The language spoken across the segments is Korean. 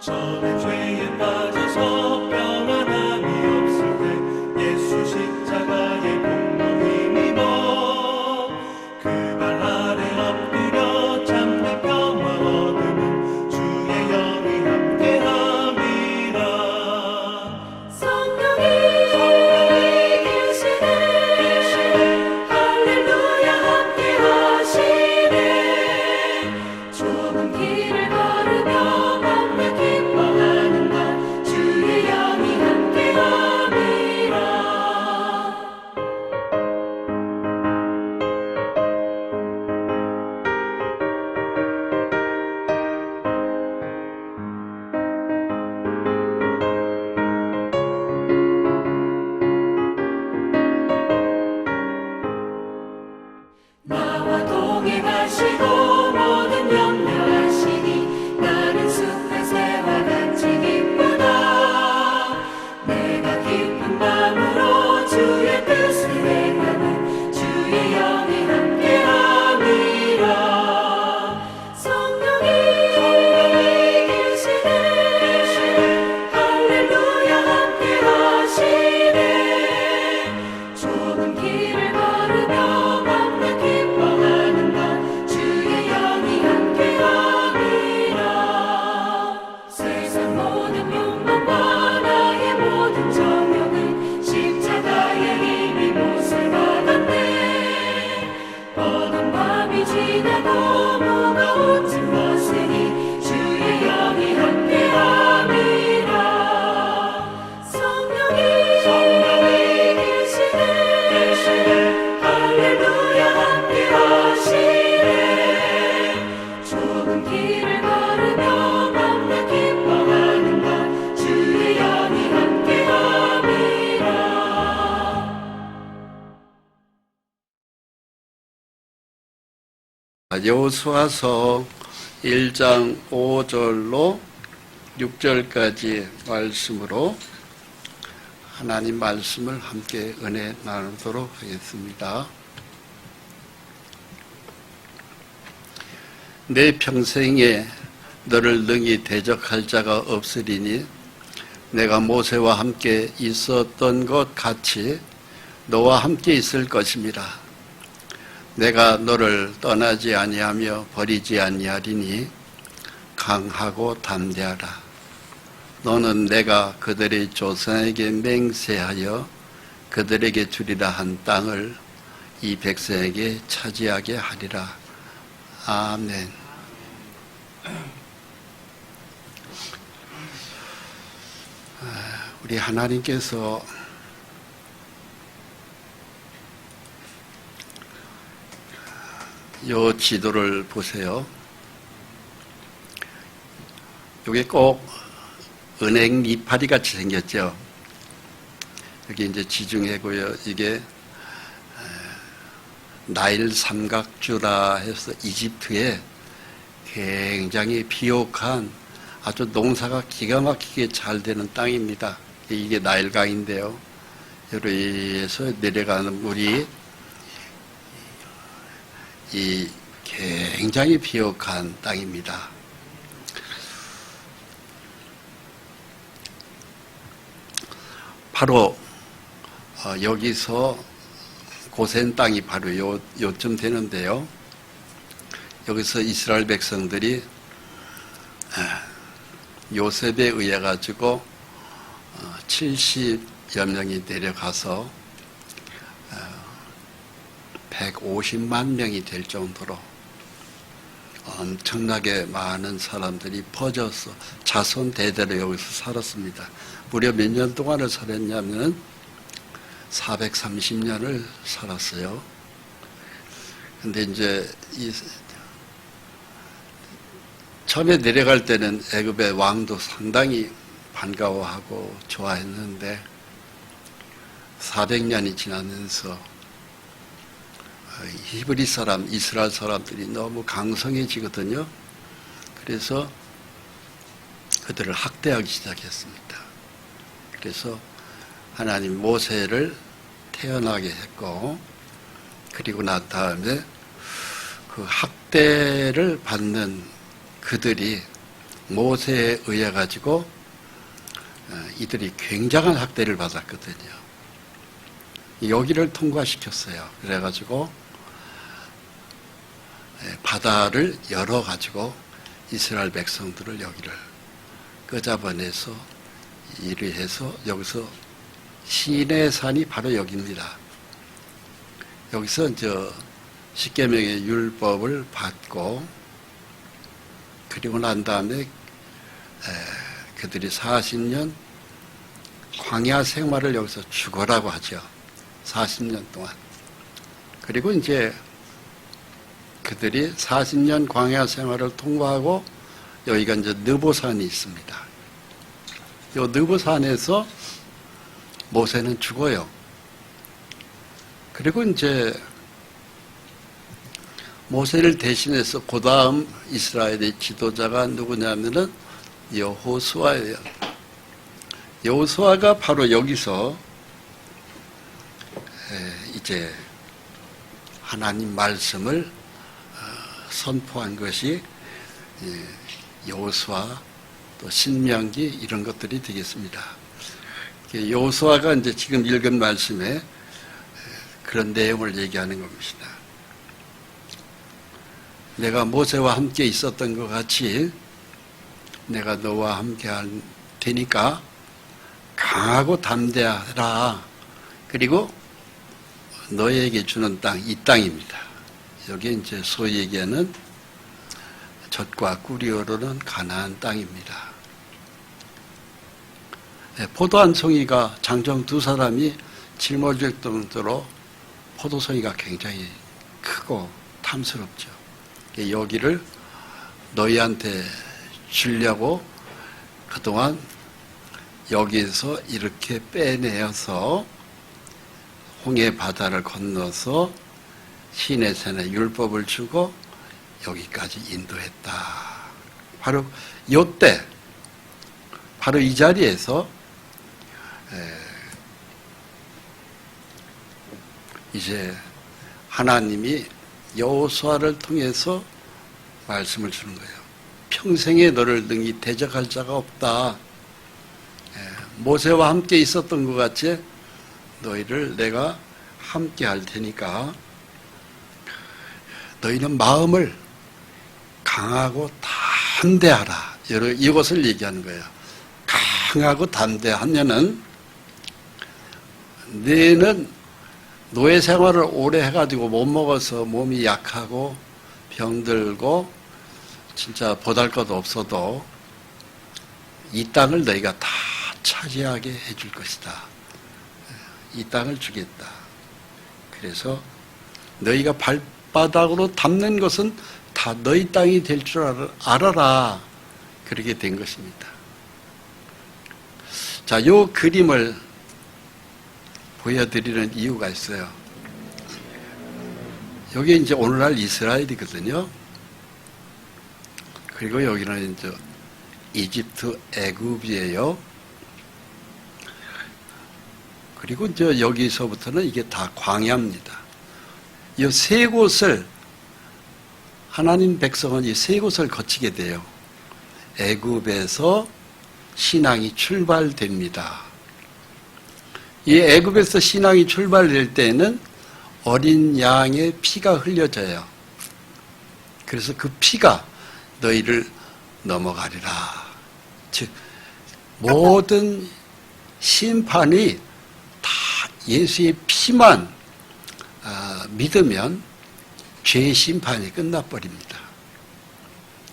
저는 죄에 빠져서 평안함이 없을 때 예수 십자가의 공로 힘입어 그 발 아래 엎드려 참된 평화 얻으면 주의 영이 함께함이라. 성령이 계시네 할렐루야 함께 하시네. 좁은 길을 걸으며 맘에 기뻐하는 것 주의 영이 함께 함이라. 나와 동행하시고 모든 염려하시니 나는 숲의 새와 같이 기쁘다. 내가 기쁜 마음으로 주의 뜻을 행하는 주의 영이 함께함이라. 성령이 계시네 할렐루야 함께 하시네. 좁은 길을 걸으며 맘에 기뻐하는 것 주의 영이 함께함이라. 세상 모든 욕망과 나의 모든 정욕은 십자가의 힘이 못을 받았네. 어두운 밤이 지나고 무거운 짐 벗으니 주의 영이 함께함이라. 성령이 계시네 할렐루야 함께 하시네. 좁은 길을 걸으며 맘에 기뻐하는 것 주의 영이 함께함이라. 여호수아서 1장 5절로 6절까지 말씀으로 하나님 말씀을 함께 은혜 나누도록 하겠습니다. 내 평생에 너를 능히 대적할 자가 없으리니 내가 모세와 함께 있었던 것 같이 너와 함께 있을 것임이라. 내가 너를 떠나지 아니하며 버리지 아니하리니 강하고 담대하라. 너는 내가 그들의 조상에게 맹세하여 그들에게 주리라 한 땅을 이 백성에게 차지하게 하리라. 아멘. 우리 하나님께서 요 지도를 보세요. 이게 꼭 은행 이파리 같이 생겼죠. 여기 이제 지중해고요. 이게 나일 삼각주라 해서 이집트에 굉장히 비옥한 아주 농사가 기가 막히게 잘 되는 땅입니다. 이게 나일강인데요. 여기에서 내려가는 물이 이 굉장히 비옥한 땅입니다. 바로 여기서 고센 땅이 바로 요쯤 되는데요. 여기서 이스라엘 백성들이 요셉에 의해 가지고 70여 명이 내려가서 150만 명이 될 정도로 엄청나게 많은 사람들이 퍼져서 자손 대대로 여기서 살았습니다. 무려 몇 년 동안을 살았냐면 430년을 살았어요. 근데 이제 처음에 내려갈 때는 애굽의 왕도 상당히 반가워하고 좋아했는데 400년이 지나면서 히브리 사람, 이스라엘 사람들이 너무 강성해지거든요. 그래서 그들을 학대하기 시작했습니다. 그래서 하나님 모세를 태어나게 했고, 그리고 난 다음에 그 학대를 받는 그들이 모세에 의해 가지고 이들이 굉장한 학대를 받았거든요. 여기를 통과시켰어요. 그래가지고 바다를 열어가지고 이스라엘 백성들을 여기를 끄잡아내서 이리 해서 여기서 시내산이 바로 여기입니다. 여기서 십계명의 율법을 받고 그리고 난 다음에 그들이 40년 광야 생활을 여기서 죽어라고 하죠. 40년 동안. 그리고 이제 그들이 40년 광야 생활을 통과하고 여기가 이제 느보산이 있습니다. 이 느보산에서 모세는 죽어요. 그리고 이제 모세를 대신해서 그 다음 이스라엘의 지도자가 누구냐면은 여호수아예요. 여호수아가 바로 여기서 이제 하나님 말씀을 선포한 것이 여호수아 또 신명기 이런 것들이 되겠습니다. 여호수아가 이제 지금 읽은 말씀에 그런 내용을 얘기하는 겁니다. 내가 모세와 함께 있었던 것 같이 내가 너와 함께 할 테니까 강하고 담대하라. 그리고 너에게 주는 땅, 이 땅입니다. 여기 이제 소위 얘기하는 젖과 꿀이 흐르는 가나안 땅입니다. 포도 한 송이가 장정 두 사람이 짊어질 정도로 포도송이가 굉장히 크고 탐스럽죠. 여기를 너희한테 주려고 그동안 여기에서 이렇게 빼내어서 홍해 바다를 건너서 시내산에 율법을 주고 여기까지 인도했다. 바로 이때, 바로 이 자리에서 이제 하나님이 여호수아를 통해서 말씀을 주는 거예요. 평생에 너를 능히 대적할 자가 없다. 모세와 함께 있었던 것 같이 너희를 내가 함께 할 테니까 너희는 마음을 강하고 담대하라. 이것을 얘기하는 거예요. 강하고 담대하면은 너희는 노예 생활을 오래 해가지고 못 먹어서 몸이 약하고 병들고 진짜 보잘것 없어도 이 땅을 너희가 다 차지하게 해줄 것이다. 이 땅을 주겠다. 그래서 너희가 발바닥으로 닿는 것은 다 너희 땅이 될 줄 알아라. 그렇게 된 것입니다. 자, 요 그림을 보여드리는 이유가 있어요. 여기 이제 오늘날 이스라엘이거든요. 그리고 여기는 이제 이집트 애굽이에요. 그리고 이제 여기서부터는 이게 다 광야입니다. 이 세 곳을 하나님 백성은 이 세 곳을 거치게 돼요. 애굽에서 신앙이 출발됩니다. 이 애굽에서 신앙이 출발될 때에는 어린 양의 피가 흘려져요. 그래서 그 피가 너희를 넘어가리라. 즉 모든 심판이 다 예수의 피만 믿으면 죄의 심판이 끝나버립니다.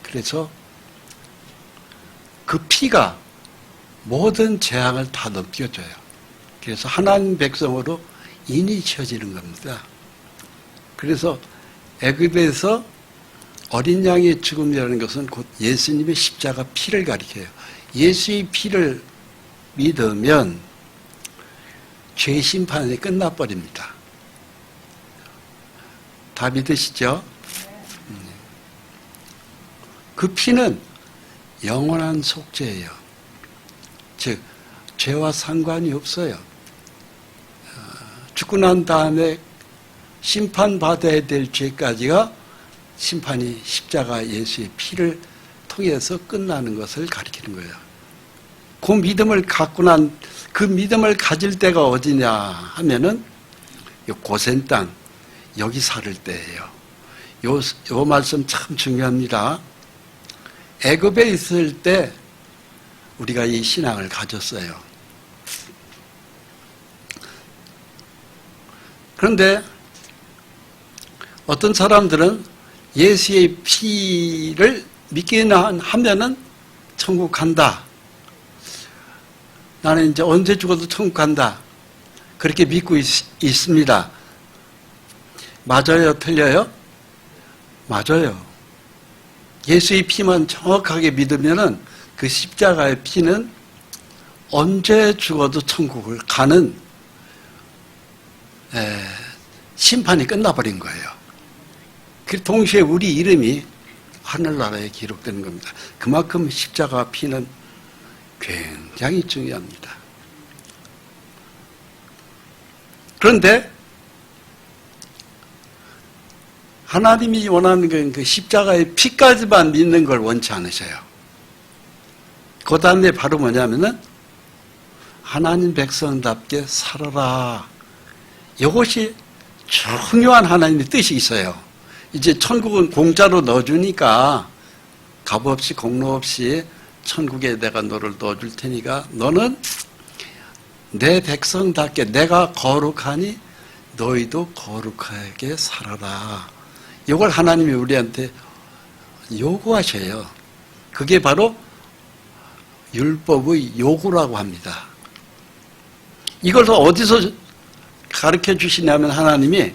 그래서 그 피가 모든 재앙을 다 넘겨줘요. 그래서 하나님 백성으로 인이 쳐지는 겁니다. 그래서 애굽에서 어린 양의 죽음이라는 것은 곧 예수님의 십자가 피를 가리켜요. 예수의 피를 믿으면 죄의 심판이 끝나버립니다. 다 믿으시죠? 그 피는 영원한 속죄예요. 즉 죄와 상관이 없어요. 죽고 난 다음에 심판받아야 될 죄까지가 심판이 십자가 예수의 피를 통해서 끝나는 것을 가리키는 거예요. 그 믿음을 갖고 그 믿음을 가질 때가 어디냐 하면은 고센 땅, 여기 살을 때예요. 요 말씀 참 중요합니다. 애굽에 있을 때 우리가 이 신앙을 가졌어요. 그런데 어떤 사람들은 예수의 피를 믿기나 하면은 천국 간다. 나는 이제 언제 죽어도 천국 간다. 그렇게 믿고 있습니다. 맞아요? 틀려요? 맞아요. 예수의 피만 정확하게 믿으면은 그 십자가의 피는 언제 죽어도 천국을 가는 심판이 끝나버린 거예요. 그 동시에 우리 이름이 하늘나라에 기록되는 겁니다. 그만큼 십자가 피는 굉장히 중요합니다. 그런데 하나님이 원하는 건 그 십자가의 피까지만 믿는 걸 원치 않으셔요. 그 다음에 바로 뭐냐면은 하나님 백성답게 살아라. 이것이 중요한 하나님의 뜻이 있어요. 이제 천국은 공짜로 넣어주니까 값 없이 공로 없이 천국에 내가 너를 넣어줄 테니까 너는 내 백성답게 내가 거룩하니 너희도 거룩하게 살아라. 이걸 하나님이 우리한테 요구하셔요. 그게 바로 율법의 요구라고 합니다. 이걸 어디서 가르쳐 주시냐면 하나님이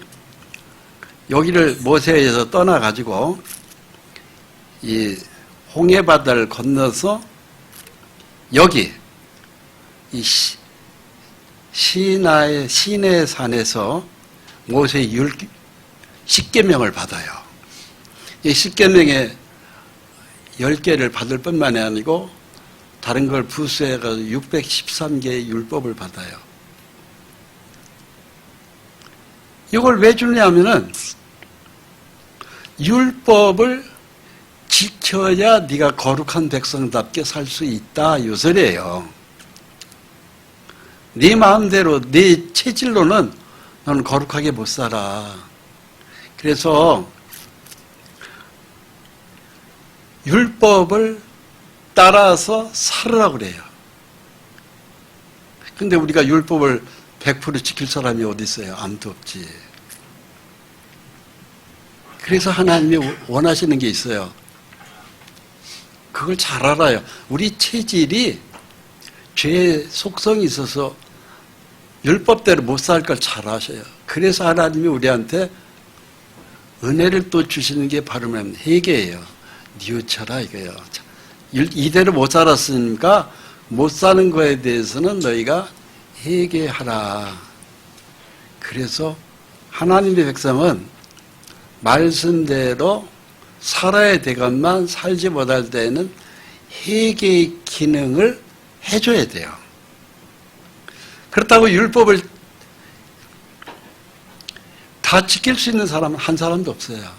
여기를 모세에서 떠나가지고 이 홍해바다를 건너서 여기 이 시내 산에서 모세의 십계명을 받아요. 이 십계명의 10개를 받을 뿐만이 아니고 다른 걸 부수해가지고 613개의 율법을 받아요. 이걸 왜 주냐면은 율법을 지켜야 네가 거룩한 백성답게 살 수 있다 이 소리예요. 네 마음대로 네 체질로는 너는 거룩하게 못 살아. 그래서 율법을 따라서 살으라고 그래요. 근데 우리가 율법을 100% 지킬 사람이 어디 있어요? 아무도 없지. 그래서 하나님이 원하시는 게 있어요. 그걸 잘 알아요. 우리 체질이 죄의 속성이 있어서 율법대로 못 살 걸 잘 아셔요. 그래서 하나님이 우리한테 은혜를 또 주시는 게 바로 회개예요. 뉘우쳐라 이거예요. 이대로 못 살았으니까 못 사는 거에 대해서는 너희가 회개하라. 그래서 하나님의 백성은 말씀대로 살아야 되건만 살지 못할 때에는 회개의 기능을 해줘야 돼요. 그렇다고 율법을 다 지킬 수 있는 사람은 한 사람도 없어요.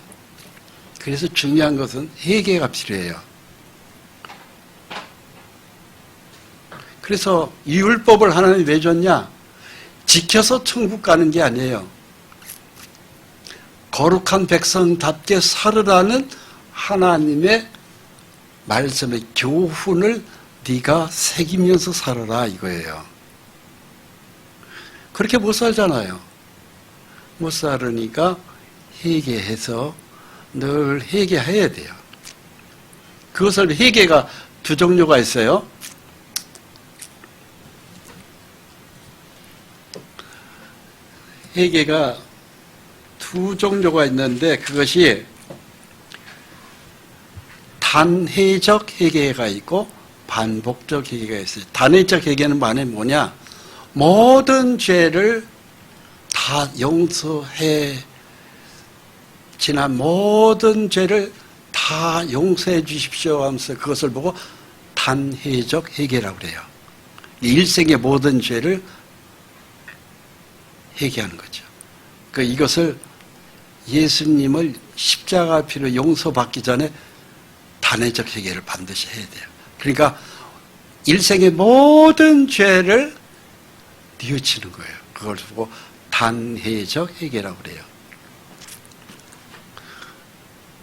그래서 중요한 것은 회개가 필요해요. 그래서 이 율법을 하나님이 왜 줬냐? 지켜서 천국 가는 게 아니에요. 거룩한 백성답게 살으라는 하나님의 말씀의 교훈을 네가 새기면서 살아라 이거예요. 그렇게 못 살잖아요. 못 살으니까 회개해서 늘 회개해야 돼요. 그것을 회개가 두 종류가 있어요. 회개가 두 종류가 있는데 그것이 단회적 회개가 있고 반복적 회개가 있어요. 단회적 회개는 뭐냐? 모든 죄를 다 용서해 지난 모든 죄를 다 용서해 주십시오 하면서 그것을 보고 단회적 회개라고 그래요. 일생의 모든 죄를 회개하는 거죠. 이것을 예수님을 십자가 피로 용서받기 전에 단회적 회개를 반드시 해야 돼요. 그러니까 일생의 모든 죄를 뉘우치는 거예요. 그걸 보고 단회적 회개라고 그래요.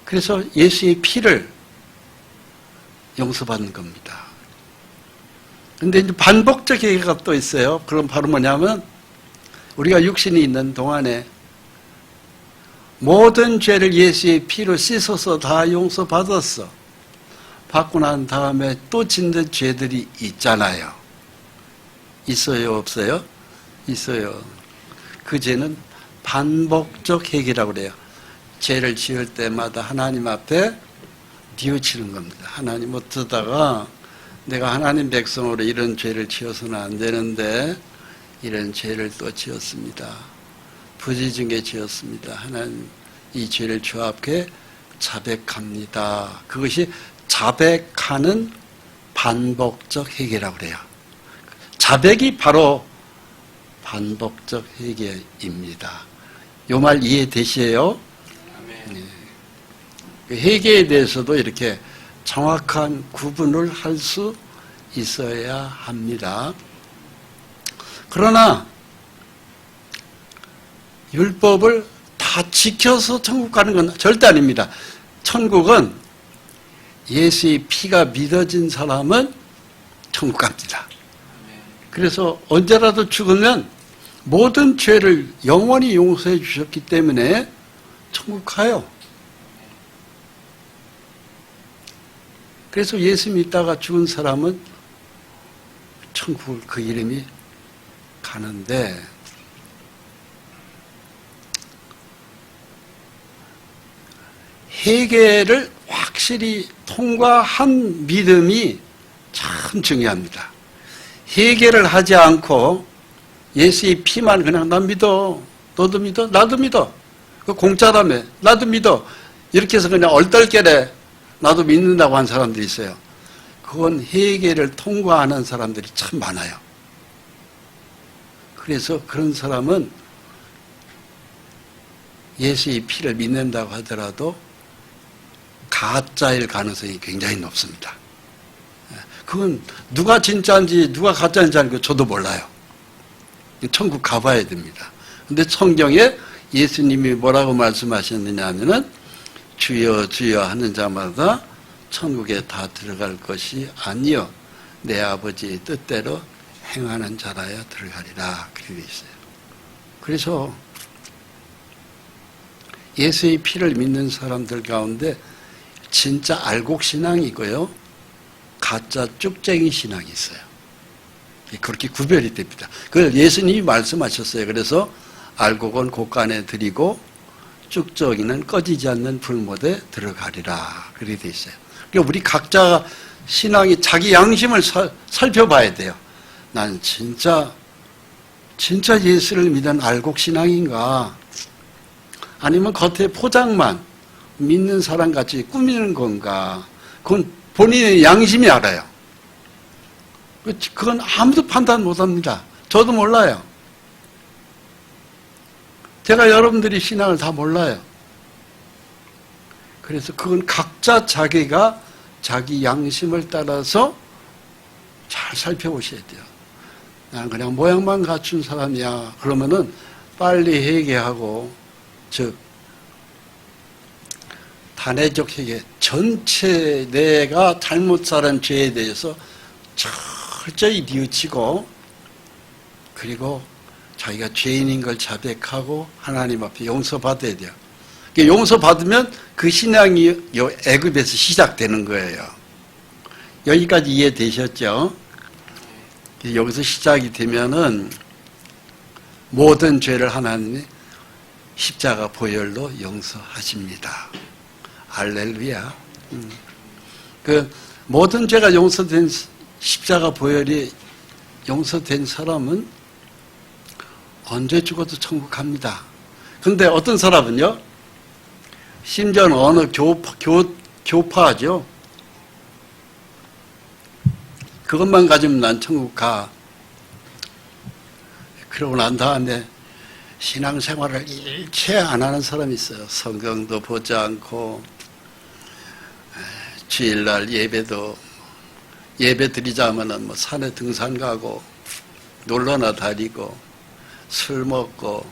그래서 예수의 피를 용서받는 겁니다. 근데 이제 반복적 회개가 또 있어요. 그럼 바로 뭐냐면 우리가 육신이 있는 동안에 모든 죄를 예수의 피로 씻어서 다 용서받았어. 받고 난 다음에 또 짓는 죄들이 있잖아요. 있어요, 없어요? 있어요. 그 죄는 반복적 회개라고 그래요. 죄를 지을 때마다 하나님 앞에 뉘우치는 겁니다. 하나님 어쩌다가 내가 하나님 백성으로 이런 죄를 지어서는 안 되는데 이런 죄를 또 지었습니다. 부지중에 지었습니다. 하나님 이 죄를 주 앞에 자백합니다. 그것이 자백하는 반복적 회개라고 그래요. 자백이 바로 반복적 회개입니다. 요 말 이해되시에요? 네. 회개에 대해서도 이렇게 정확한 구분을 할 수 있어야 합니다. 그러나 율법을 다 지켜서 천국 가는 건 절대 아닙니다. 천국은 예수의 피가 믿어진 사람은 천국 갑니다. 그래서 언제라도 죽으면 모든 죄를 영원히 용서해 주셨기 때문에 천국 가요. 그래서 예수 믿다가 죽은 사람은 천국을 그 이름이 가는데 회개를 확실히 통과한 믿음이 참 중요합니다. 회개를 하지 않고 예수의 피만 그냥 난 믿어, 너도 믿어, 나도 믿어, 그 공짜라며, 나도 믿어 이렇게 해서 그냥 얼떨결에 나도 믿는다고 한 사람들이 있어요. 그건 회개를 통과하는 사람들이 참 많아요. 그래서 그런 사람은 예수의 피를 믿는다고 하더라도 가짜일 가능성이 굉장히 높습니다. 그건 누가 진짜인지 누가 가짜인지 알고 저도 몰라요. 천국 가봐야 됩니다. 근데 성경에 예수님이 뭐라고 말씀하셨느냐 하면은 주여 주여 하는 자마다 천국에 다 들어갈 것이 아니요 내 아버지의 뜻대로 행하는 자라야 들어가리라 그렇게 되어 있어요. 그래서 예수의 피를 믿는 사람들 가운데 진짜 알곡 신앙이고요, 가짜 쭉쟁이 신앙이 있어요. 그렇게 구별이 됩니다. 그걸 예수님이 말씀하셨어요. 그래서 알곡은 곳간에 들이고 쭉쟁이는 꺼지지 않는 불못에 들어가리라 그렇게 되어 있어요. 그러니까 우리 각자 신앙이 자기 양심을 살펴봐야 돼요. 난 진짜 예수를 믿는 알곡 신앙인가? 아니면 겉에 포장만 믿는 사람 같이 꾸미는 건가? 그건 본인의 양심이 알아요. 그건 아무도 판단 못합니다. 저도 몰라요. 제가 여러분들이 신앙을 다 몰라요. 그래서 그건 각자 자기가 자기 양심을 따라서 잘 살펴보셔야 돼요. 나는 그냥 모양만 갖춘 사람이야. 그러면은 빨리 회개하고, 즉 단회적 회개, 전체 내가 잘못 살은 죄에 대해서 철저히 뉘우치고, 그리고 자기가 죄인인 걸 자백하고 하나님 앞에 용서받아야 돼요. 용서받으면 그 신앙이 애굽에서 시작되는 거예요. 여기까지 이해되셨죠? 여기서 시작이 되면은 모든 죄를 하나님이 십자가 보혈로 용서하십니다. 할렐루야. 그 모든 죄가 용서된, 십자가 보혈이 용서된 사람은 언제 죽어도 천국 갑니다. 그런데 어떤 사람은요, 심지어는 어느 교파죠. 그것만 가지면 난 천국 가. 그러고 난 다음에 신앙생활을 일체 안 하는 사람이 있어요. 성경도 보지 않고 주일날 예배도 예배 드리자면은 뭐 산에 등산 가고 놀러나 다니고 술 먹고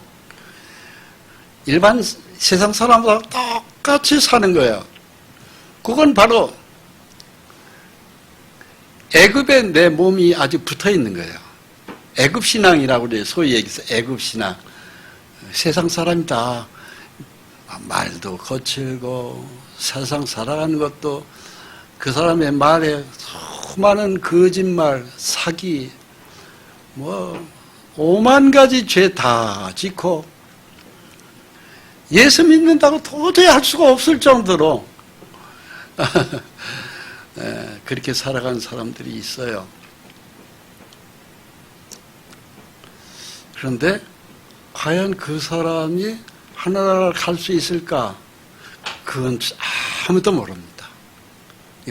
일반 세상 사람보다 똑같이 사는 거예요. 그건 바로 애굽에 내 몸이 아주 붙어 있는 거예요. 애굽 신앙이라고 그래요. 소위 얘기해서 애굽 신앙. 세상 사람이다. 말도 거칠고 세상 살아가는 것도 그 사람의 말에 수많은 거짓말, 사기, 뭐 5만 가지 죄 다 짓고 예수 믿는다고 도저히 할 수가 없을 정도로 그렇게 살아가는 사람들이 있어요. 그런데 과연 그 사람이 하늘나라를 갈 수 있을까? 그건 아무도 모릅니다.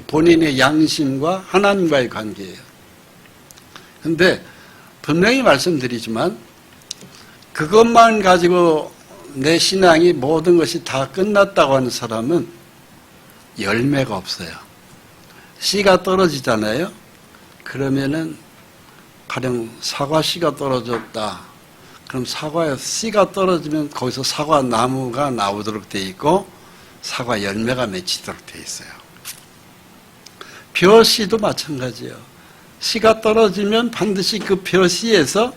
본인의 양심과 하나님과의 관계예요. 그런데 분명히 말씀드리지만 그것만 가지고 내 신앙이 모든 것이 다 끝났다고 하는 사람은 열매가 없어요. 씨가 떨어지잖아요. 그러면은 가령 사과 씨가 떨어졌다. 그럼 사과에 씨가 떨어지면 거기서 사과 나무가 나오도록 돼 있고 사과 열매가 맺히도록 돼 있어요. 벼 씨도 마찬가지예요. 씨가 떨어지면 반드시 그 벼 씨에서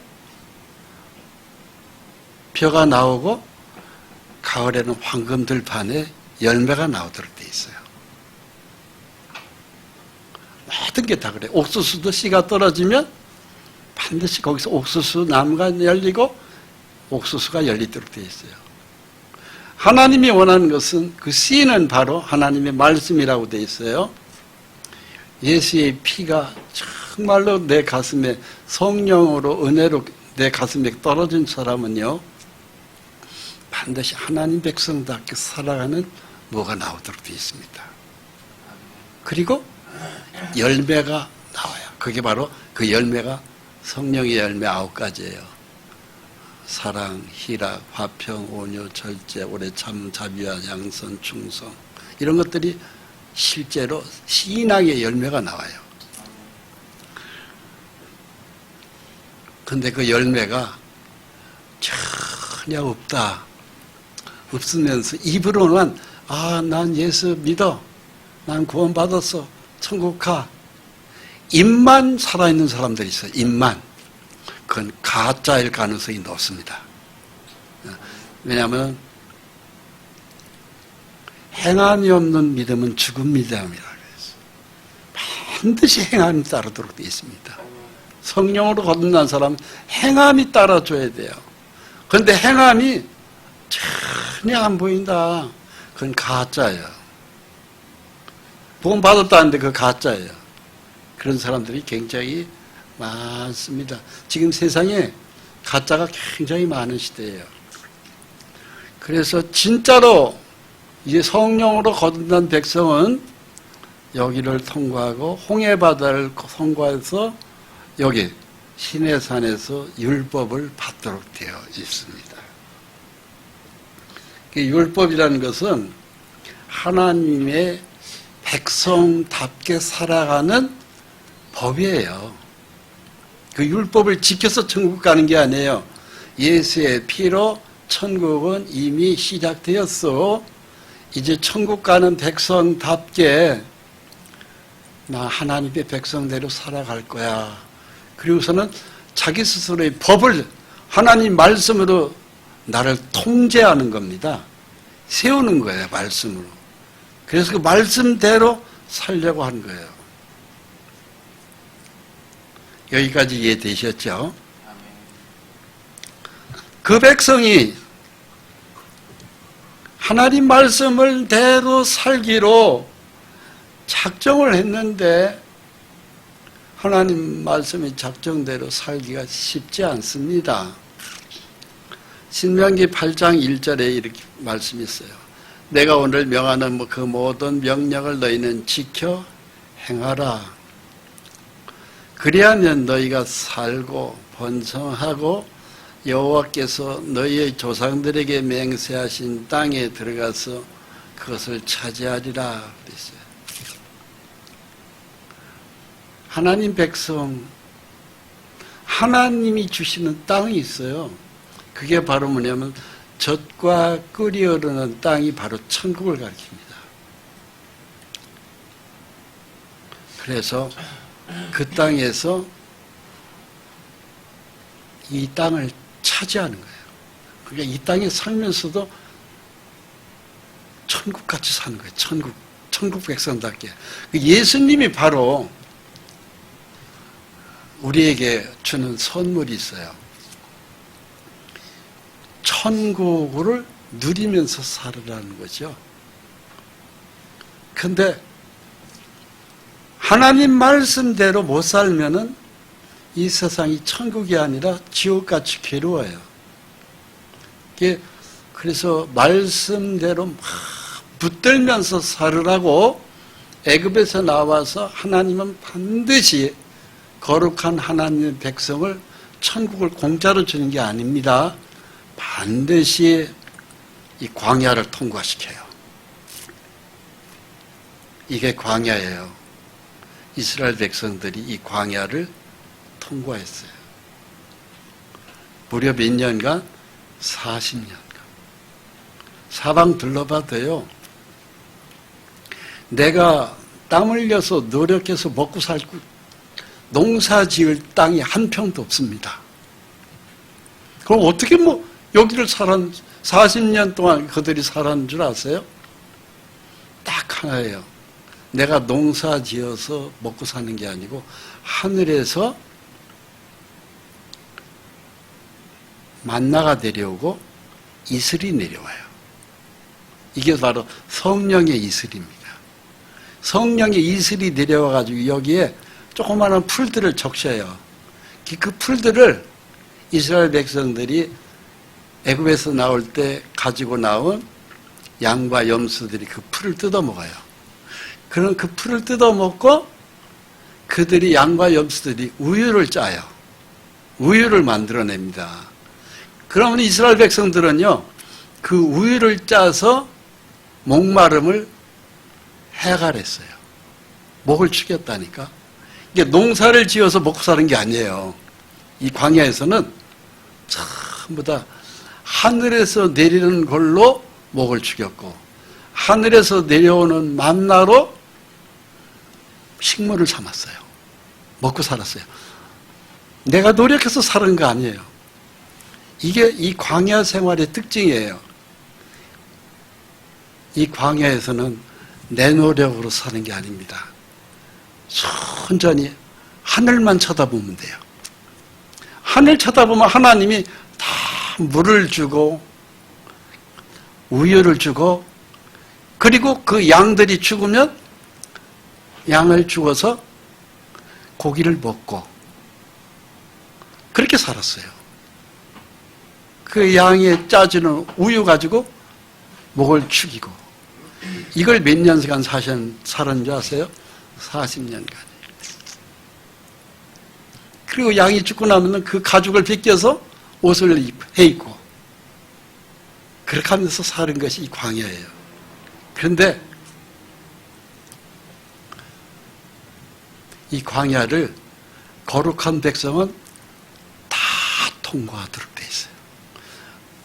벼가 나오고 가을에는 황금들판에 열매가 나오도록 돼 있어요. 모든 게 다 그래요. 옥수수도 씨가 떨어지면 반드시 거기서 옥수수 나무가 열리고 옥수수가 열리도록 되어 있어요. 하나님이 원하는 것은 그 씨는 바로 하나님의 말씀이라고 되어 있어요. 예수의 피가 정말로 내 가슴에 성령으로 은혜로 내 가슴에 떨어진 사람은요 반드시 하나님 백성답게 살아가는 뭐가 나오도록 되어 있습니다. 그리고 열매가 나와요. 그게 바로 그 열매가 성령의 열매 9가지예요. 사랑, 희락, 화평, 온유, 절제, 오래 참, 자비와 양선, 충성 이런 것들이 실제로 신앙의 열매가 나와요. 그런데 그 열매가 전혀 없다. 없으면서 입으로는 난 예수 믿어. 난 구원받았어. 천국 가. 입만 살아있는 사람들이 있어요. 입만. 그건 가짜일 가능성이 높습니다. 왜냐하면 행함이 없는 믿음은 죽은 믿음이라고 했어요. 반드시 행함이 따르도록 되어 있습니다. 성령으로 거듭난 사람은 행함이 따라줘야 돼요. 그런데 행함이 전혀 안 보인다. 그건 가짜예요. 돈 받았다는데 그 가짜예요. 그런 사람들이 굉장히 많습니다. 지금 세상에 가짜가 굉장히 많은 시대예요. 그래서 진짜로 이제 성령으로 거듭난 백성은 여기를 통과하고 홍해바다를 통과해서 여기 시내산에서 율법을 받도록 되어 있습니다. 율법이라는 것은 하나님의 백성답게 살아가는 법이에요. 그 율법을 지켜서 천국 가는 게 아니에요. 예수의 피로 천국은 이미 시작되었어. 이제 천국 가는 백성답게 나 하나님의 백성대로 살아갈 거야. 그리고서는 자기 스스로의 법을 하나님 말씀으로 나를 통제하는 겁니다. 세우는 거예요. 말씀으로. 그래서 그 말씀대로 살려고 하는 거예요. 여기까지 이해되셨죠? 그 백성이 하나님 말씀을 대로 살기로 작정을 했는데 하나님 말씀의 작정대로 살기가 쉽지 않습니다. 신명기 8장 1절에 이렇게 말씀이 있어요. 내가 오늘 명하는 그 모든 명령을 너희는 지켜 행하라. 그리하면 너희가 살고 번성하고 여호와께서 너희의 조상들에게 맹세하신 땅에 들어가서 그것을 차지하리라 그랬어요. 하나님 백성, 하나님이 주시는 땅이 있어요. 그게 바로 뭐냐면 젖과 꿀이 흐르는 땅이 바로 천국을 가리킵니다. 그래서 그 땅에서 이 땅을 차지하는 거예요. 그러니까 이 땅에 살면서도 천국같이 사는 거예요. 천국 백성답게. 예수님이 바로 우리에게 주는 선물이 있어요. 천국을 누리면서 살으라는 거죠. 근데 하나님 말씀대로 못 살면은 이 세상이 천국이 아니라 지옥같이 괴로워요. 그래서 말씀대로 막 붙들면서 살으라고 애굽에서 나와서 하나님은 반드시 거룩한 하나님의 백성을 천국을 공짜로 주는 게 아닙니다. 반드시 이 광야를 통과시켜요. 이게 광야예요. 이스라엘 백성들이 이 광야를 통과했어요. 무려 몇 년간? 40년간. 사방 둘러봐도요, 내가 땀 흘려서 노력해서 먹고 살고 농사 지을 땅이 한 평도 없습니다. 그럼 어떻게 여기를 40년 동안 그들이 살았는 줄 아세요? 딱 하나예요. 내가 농사 지어서 먹고 사는 게 아니고 하늘에서 만나가 내려오고 이슬이 내려와요. 이게 바로 성령의 이슬입니다. 성령의 이슬이 내려와가지고 여기에 조그마한 풀들을 적셔요. 그 풀들을 이스라엘 백성들이 애굽에서 나올 때 가지고 나온 양과 염소들이 그 풀을 뜯어먹어요. 그럼 그 풀을 뜯어먹고 그들이 양과 염소들이 우유를 짜요. 우유를 만들어냅니다. 그러면 이스라엘 백성들은요, 그 우유를 짜서 목마름을 해갈했어요. 목을 축였다니까. 이게 농사를 지어서 먹고 사는 게 아니에요. 이 광야에서는 전부 다 하늘에서 내리는 걸로 목을 축였고, 하늘에서 내려오는 만나로 식물을 삼았어요. 먹고 살았어요. 내가 노력해서 사는 거 아니에요. 이게 이 광야 생활의 특징이에요. 이 광야에서는 내 노력으로 사는 게 아닙니다. 천천히 하늘만 쳐다보면 돼요. 하늘 쳐다보면 하나님이 다 물을 주고 우유를 주고, 그리고 그 양들이 죽으면 양을 죽어서 고기를 먹고 그렇게 살았어요. 그 양이 짜주는 우유 가지고 목을 축이고, 이걸 몇 년간 살았는 줄 아세요? 40년간. 그리고 양이 죽고 나면 그 가죽을 벗겨서 옷을 해 입고 그렇게 하면서 사는 것이 이 광야예요. 그런데 이 광야를 거룩한 백성은 다 통과하도록 돼 있어요.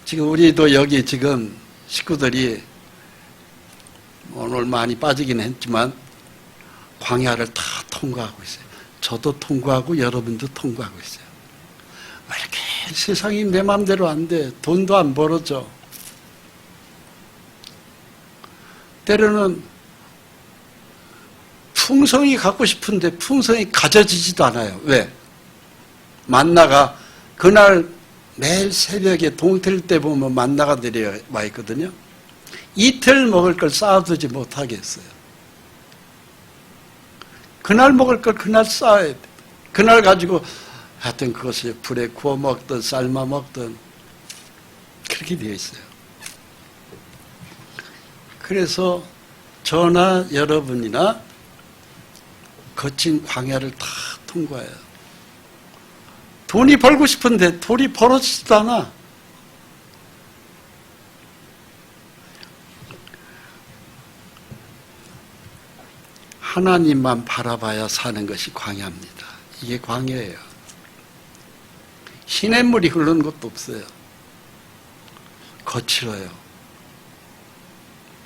지금 우리도 여기 지금 식구들이 오늘 많이 빠지긴 했지만 광야를 다 통과하고 있어요. 저도 통과하고 여러분도 통과하고 있어요. 왜 이렇게 세상이 내 마음대로 안 돼? 돈도 안 벌어져. 때로는 풍성이 갖고 싶은데 풍성이 가져지지도 않아요. 왜? 만나가 그날 매일 새벽에 동틀 때 보면 만나가 내려와 있거든요. 이틀 먹을 걸 쌓아두지 못하게 했어요. 그날 먹을 걸 그날 쌓아야 돼. 그날 가지고 하여튼 그것을 불에 구워 먹든 삶아 먹든 그렇게 되어 있어요. 그래서 저나 여러분이나 거친 광야를 다 통과해요. 돈이 벌고 싶은데 돈이 벌어지지도 않아. 하나님만 바라봐야 사는 것이 광야입니다. 이게 광야예요. 시냇물이 흐르는 것도 없어요. 거칠어요.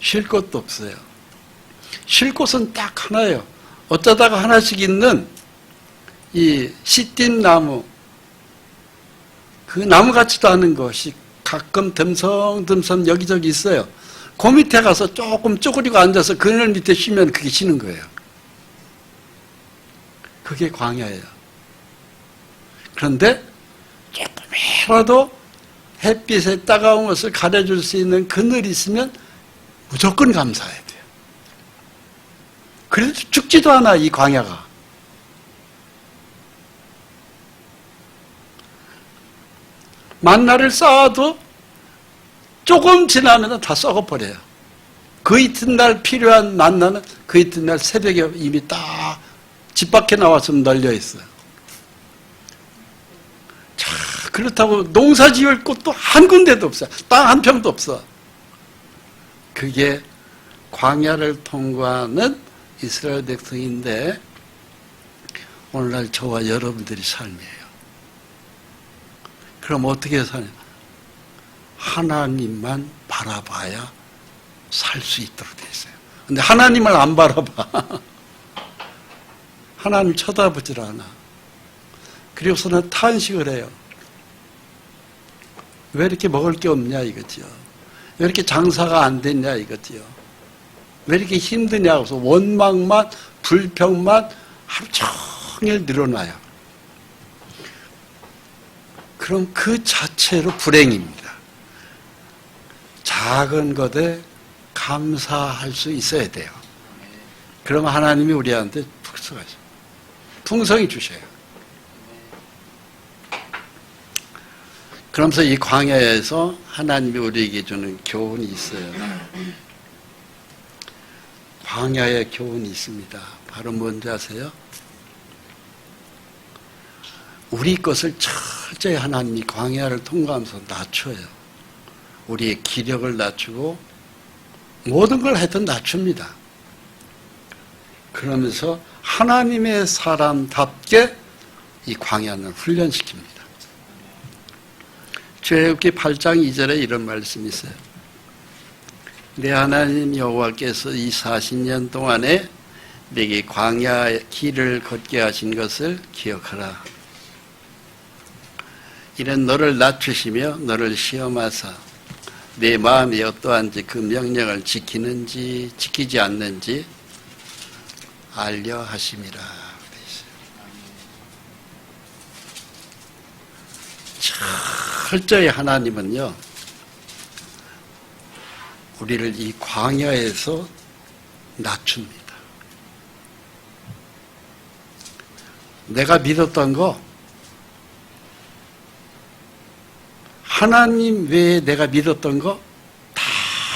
쉴 곳도 없어요. 쉴 곳은 딱 하나예요. 어쩌다가 하나씩 있는 이 씨띤 나무, 그 나무 같지도 않은 것이 가끔 듬성듬성 여기저기 있어요. 그 밑에 가서 조금 쪼그리고 앉아서 그늘 밑에 쉬면 그게 쉬는 거예요. 그게 광야예요. 그런데 조금이라도 햇빛의 따가운 것을 가려줄 수 있는 그늘이 있으면 무조건 감사해야 돼요. 그래도 죽지도 않아, 이 광야가. 만나를 쌓아도 조금 지나면 다 썩어버려요. 그 이튿날 필요한 만나는 그 이튿날 새벽에 이미 딱 집 밖에 나와서 널려 있어요. 자, 그렇다고 농사 지을 곳도 한 군데도 없어요. 땅 한 평도 없어. 그게 광야를 통과하는 이스라엘 백성인데 오늘날 저와 여러분들이 삶이에요. 그럼 어떻게 사냐? 하나님만 바라봐야 살 수 있도록 돼 있어요. 근데 하나님을 안 바라봐. 하나님 쳐다보질 않아. 그리고서는 탄식을 해요. 왜 이렇게 먹을 게 없냐 이거지요. 왜 이렇게 장사가 안 됐냐 이거지요. 왜 이렇게 힘드냐고 해서 원망만 불평만 하루 종일 늘어나요. 그럼 그 자체로 불행입니다. 작은 것에 감사할 수 있어야 돼요. 그럼 하나님이 우리한테 풍성히 주셔요. 그러면서 이 광야에서 하나님이 우리에게 주는 교훈이 있어요. 광야의 교훈이 있습니다. 바로 뭔지 아세요? 우리 것을 철저히 하나님이 광야를 통과하면서 낮춰요. 우리의 기력을 낮추고 모든 걸 하여튼 낮춥니다. 그러면서 하나님의 사람답게 이 광야를 훈련시킵니다. 출애굽기 8장 2절에 이런 말씀이 있어요. 내 하나님 여호와께서 이 40년 동안에 내게 광야 길을 걷게 하신 것을 기억하라. 이는 너를 낮추시며 너를 시험하사 내 마음이 어떠한지 그 명령을 지키는지 지키지 않는지 알려 하심이라. 철저히 하나님은요, 우리를 이 광야에서 낮춥니다. 내가 믿었던 거, 하나님 외에 내가 믿었던 거 다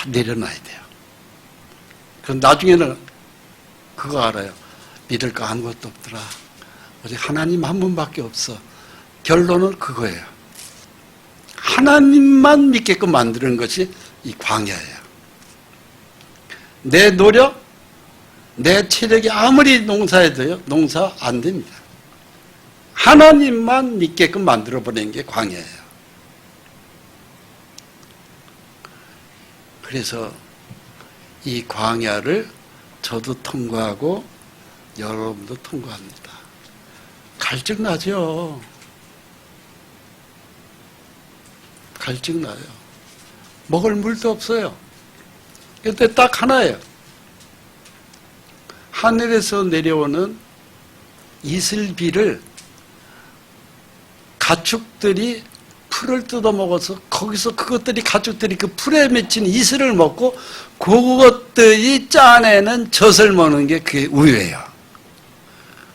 내려놔야 돼요. 그럼 나중에는 그거 알아요. 믿을 거 아무것도 없더라. 오직 하나님 한 분밖에 없어. 결론은 그거예요. 하나님만 믿게끔 만드는 것이 이 광야예요. 내 노력, 내 체력이 아무리 농사해도요, 농사 안 됩니다. 하나님만 믿게끔 만들어버리는 게 광야예요. 그래서 이 광야를 저도 통과하고 여러분도 통과합니다. 갈증 나죠. 갈증 나요. 먹을 물도 없어요. 근데 딱 하나예요. 하늘에서 내려오는 이슬비를 가축들이 풀을 뜯어먹어서 거기서 그것들이 가축들이 그 풀에 맺힌 이슬을 먹고 그것들이 짜내는 젖을 먹는 게 그게 우유예요.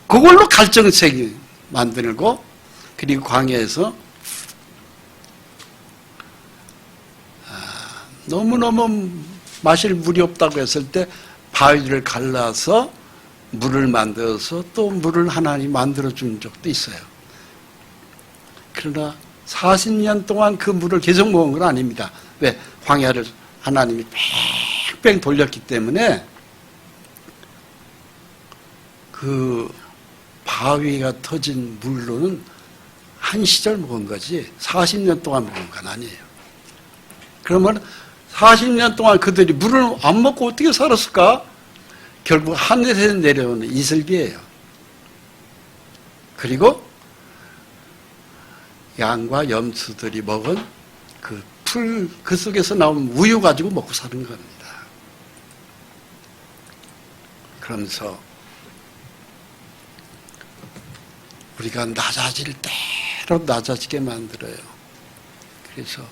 그걸로 갈증색이 만들고 그리고 광야에서 너무너무 마실 물이 없다고 했을 때 바위를 갈라서 물을 만들어서 또 물을 하나님 만들어준 적도 있어요. 그러나 40년 동안 그 물을 계속 먹은 건 아닙니다. 왜? 광야를 하나님이 뺑뺑 돌렸기 때문에 그 바위가 터진 물로는 한 시절 먹은 거지 40년 동안 먹은 건 아니에요. 그러면 40년 동안 그들이 물을 안 먹고 어떻게 살았을까? 결국 하늘에서 내려오는 이슬비예요. 그리고 양과 염소들이 먹은 그 속에서 나온 우유 가지고 먹고 사는 겁니다. 그러면서 우리가 낮아질 대로 낮아지게 만들어요. 그래서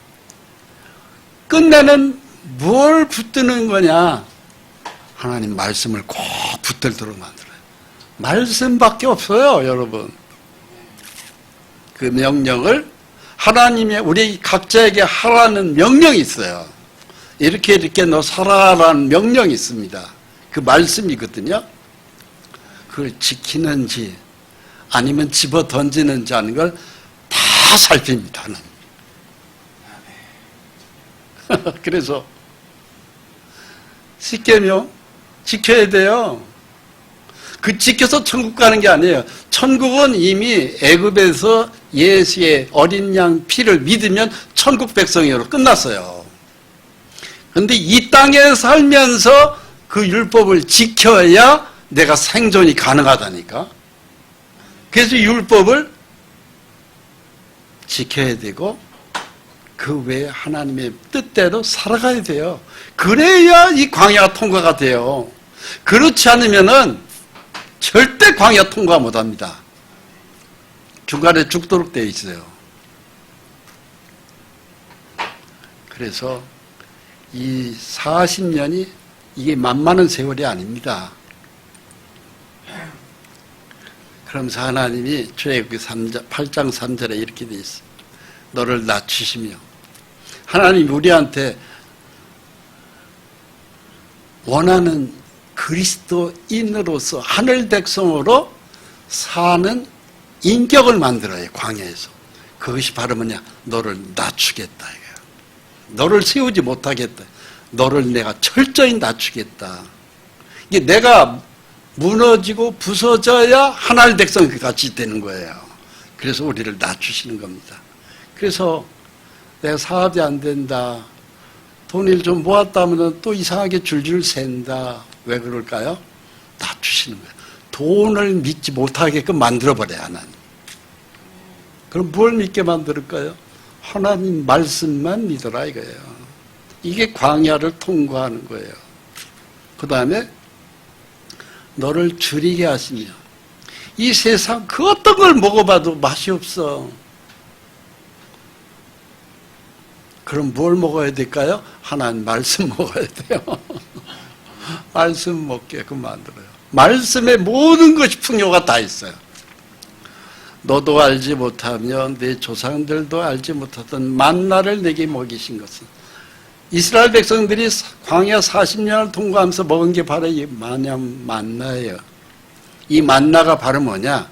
끝내는 뭘 붙드는 거냐? 하나님 말씀을 꼭 붙들도록 만들어요. 말씀밖에 없어요, 여러분. 그 명령을 하나님의 우리 각자에게 하라는 명령이 있어요. 이렇게 너 살아라는 명령이 있습니다. 그 말씀이거든요. 그걸 지키는지 아니면 집어 던지는지 하는 걸 다 살핍니다. 그래서 십계명 지켜야 돼요. 그 지켜서 천국 가는 게 아니에요. 천국은 이미 애굽에서 예수의 어린 양 피를 믿으면 천국 백성으로 끝났어요. 그런데 이 땅에 살면서 그 율법을 지켜야 내가 생존이 가능하다니까. 그래서 율법을 지켜야 되고 그 외에 하나님의 뜻대로 살아가야 돼요. 그래야 이 광야 통과가 돼요. 그렇지 않으면은 절대 광야 통과 못합니다. 중간에 죽도록 되어 있어요. 그래서 이 40년이 이게 만만한 세월이 아닙니다. 그러면서 하나님이 출애굽기 8장 3절에 이렇게 되어 있어요. 너를 낮추시며 하나님 우리한테 원하는 그리스도인으로서 하늘 백성으로 사는 인격을 만들어요. 광야에서. 그것이 바로 뭐냐? 너를 낮추겠다 이거야. 너를 세우지 못하겠다. 너를 내가 철저히 낮추겠다. 이게 내가 무너지고 부서져야 하나님 백성 같이 되는 거예요. 그래서 우리를 낮추시는 겁니다. 그래서 내가 사업이 안 된다. 돈을 좀 모았다면 또 이상하게 줄줄 샌다. 왜 그럴까요? 낮추시는 거예요. 돈을 믿지 못하게끔 만들어버려요, 하나님. 그럼 뭘 믿게 만들까요? 하나님 말씀만 믿어라 이거예요. 이게 광야를 통과하는 거예요. 그 다음에 너를 줄이게 하시며 이 세상 그 어떤 걸 먹어봐도 맛이 없어. 그럼 뭘 먹어야 될까요? 하나님 말씀 먹어야 돼요. 말씀 먹게끔 만들어요. 말씀에 모든 것이 풍요가 다 있어요. 너도 알지 못하며 내 조상들도 알지 못하던 만나를 내게 먹이신 것은 이스라엘 백성들이 광야 40년을 통과하면서 먹은 게 바로 이 만나예요. 이 만나가 바로 뭐냐?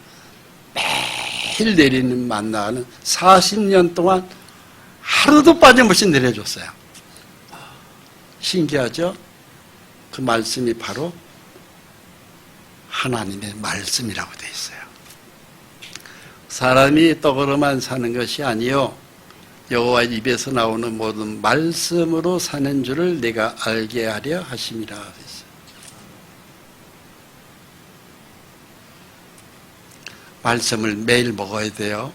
매일 내리는 만나는 40년 동안 하루도 빠짐없이 내려줬어요. 신기하죠? 그 말씀이 바로 하나님의 말씀이라고 되어 있어요. 사람이 떡으로만 사는 것이 아니요 여호와 입에서 나오는 모든 말씀으로 사는 줄을 내가 알게 하려 하심이라 했어요. 말씀을 매일 먹어야 돼요.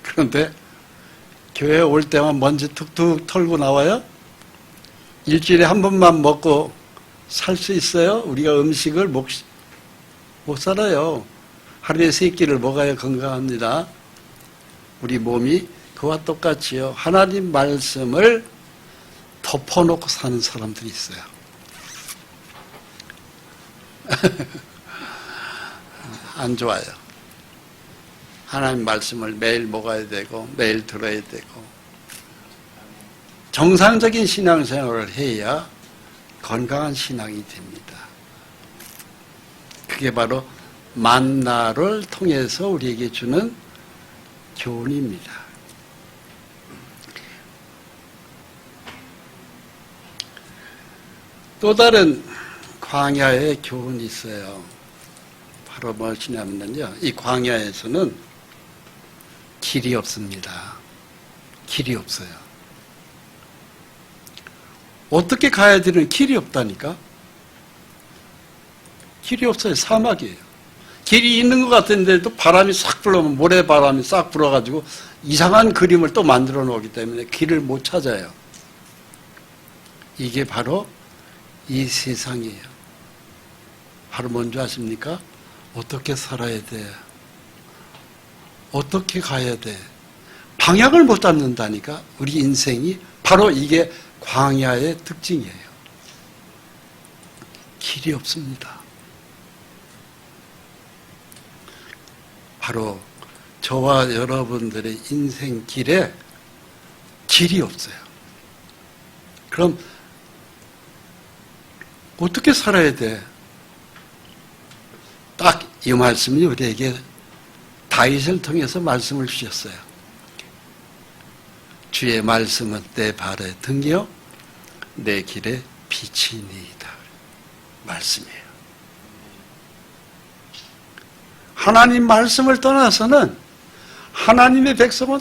그런데 교회 올 때만 먼지 툭툭 털고 나와요? 일주일에 한 번만 먹고 살 수 있어요? 우리가 음식을 못 살아요. 하루에 3끼를 먹어야 건강합니다. 우리 몸이 그와 똑같이요. 하나님 말씀을 덮어놓고 사는 사람들이 있어요. 안 좋아요. 하나님 말씀을 매일 먹어야 되고 매일 들어야 되고 정상적인 신앙생활을 해야 건강한 신앙이 됩니다. 그게 바로 만나를 통해서 우리에게 주는 교훈입니다. 또 다른 광야의 교훈이 있어요. 바로 무엇이냐면요, 이 광야에서는 길이 없습니다. 길이 없어요. 어떻게 가야 되는 길이 없다니까? 길이 없어요. 사막이에요. 길이 있는 것 같은데도 바람이 싹 불어오면 모래바람이 싹 불어가지고 이상한 그림을 또 만들어 놓기 때문에 길을 못 찾아요. 이게 바로 이 세상이에요. 바로 뭔지 아십니까? 어떻게 살아야 돼? 어떻게 가야 돼? 방향을 못 잡는다니까? 우리 인생이 바로 이게 광야의 특징이에요. 길이 없습니다. 바로 저와 여러분들의 인생 길에 길이 없어요. 그럼 어떻게 살아야 돼? 딱 이 말씀이 우리에게 다윗을 통해서 말씀을 주셨어요. 주의 말씀은 내 발의 등이요 내 길의 빛이니이다. 말씀이에요. 하나님 말씀을 떠나서는 하나님의 백성은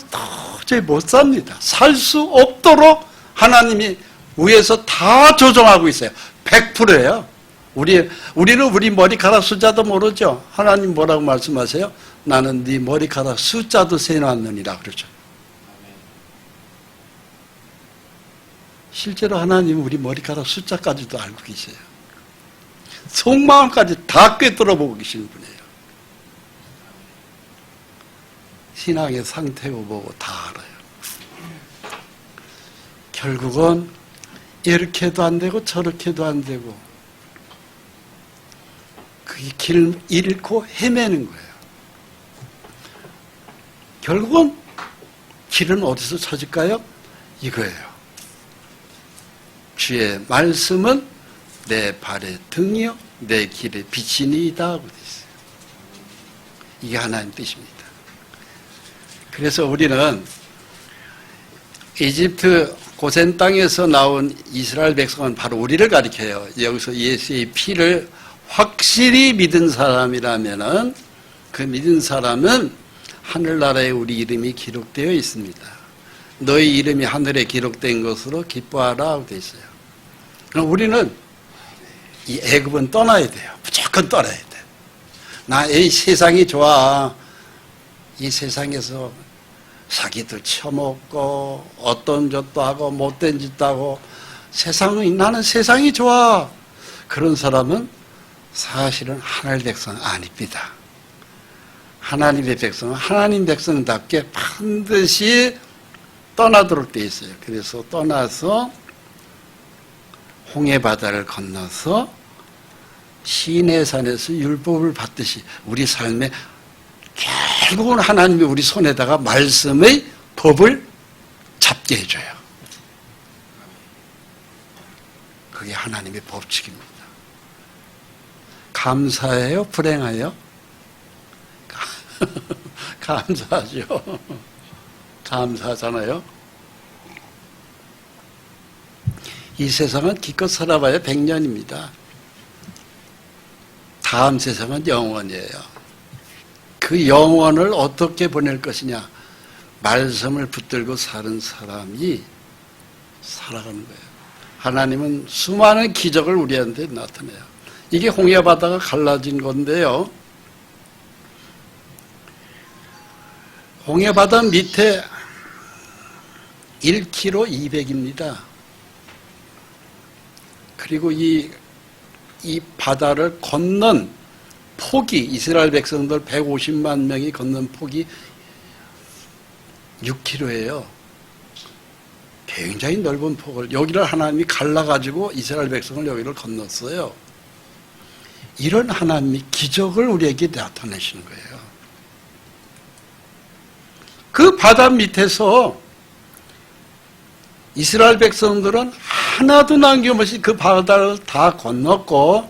도저히 못 삽니다. 살 수 없도록 하나님이 위에서 다 조정하고 있어요. 100%예요. 우리는 우리 머리카락 숫자도 모르죠. 하나님 뭐라고 말씀하세요? 나는 네 머리카락 숫자도 세놨느니라 그러죠. 실제로 하나님은 우리 머리카락 숫자까지도 알고 계세요. 속마음까지 다 꿰뚫어보고 계시는 분이에요. 신앙의 상태고 보고 다 알아요. 결국은 이렇게도 안 되고 저렇게도 안 되고 그게 길 잃고 헤매는 거예요. 결국은 길은 어디서 찾을까요? 이거예요. 주의 말씀은 내 발의 등이요 내 길의 빛이니이다 하고 되어 있어요. 이게 하나님 뜻입니다. 그래서 우리는 이집트 고센 땅에서 나온 이스라엘 백성은 바로 우리를 가리켜요. 여기서 예수의 피를 확실히 믿은 사람이라면은 그 믿은 사람은 하늘나라에 우리 이름이 기록되어 있습니다. 너희 이름이 하늘에 기록된 것으로 기뻐하라 하고 되어 있어요. 그럼 우리는 이 애굽은 떠나야 돼요. 무조건 떠나야 돼. 나 이 세상이 좋아. 이 세상에서 사기도 쳐먹고 어떤 짓도 하고 못된 짓도 하고 나는 세상이 좋아. 그런 사람은 사실은 하나님의 백성 아닙니다. 하나님의 백성은 하나님 백성답게 반드시 떠나도록 되어 있어요. 그래서 떠나서 홍해바다를 건너서 시내산에서 율법을 받듯이 우리 삶에 결국은 하나님이 우리 손에다가 말씀의 법을 잡게 해줘요. 그게 하나님의 법칙입니다. 감사해요? 불행해요? 감사하죠. 감사하잖아요. 이 세상은 기껏 살아봐야 100년입니다. 다음 세상은 영원이에요. 그 영원을 어떻게 보낼 것이냐? 말씀을 붙들고 사는 사람이 살아가는 거예요. 하나님은 수많은 기적을 우리한테 나타내요. 이게 홍해바다가 갈라진 건데요. 홍해바다 밑에 1km 200입니다. 그리고 이 바다를 건넌 폭이 이스라엘 백성들 150만 명이 건넌 폭이 6km예요. 굉장히 넓은 폭을 여기를 하나님이 갈라가지고 이스라엘 백성을 여기를 건넜어요. 이런 하나님이 기적을 우리에게 나타내시는 거예요. 그 바다 밑에서 이스라엘 백성들은 하나도 남김없이 그 바다를 다 건넜고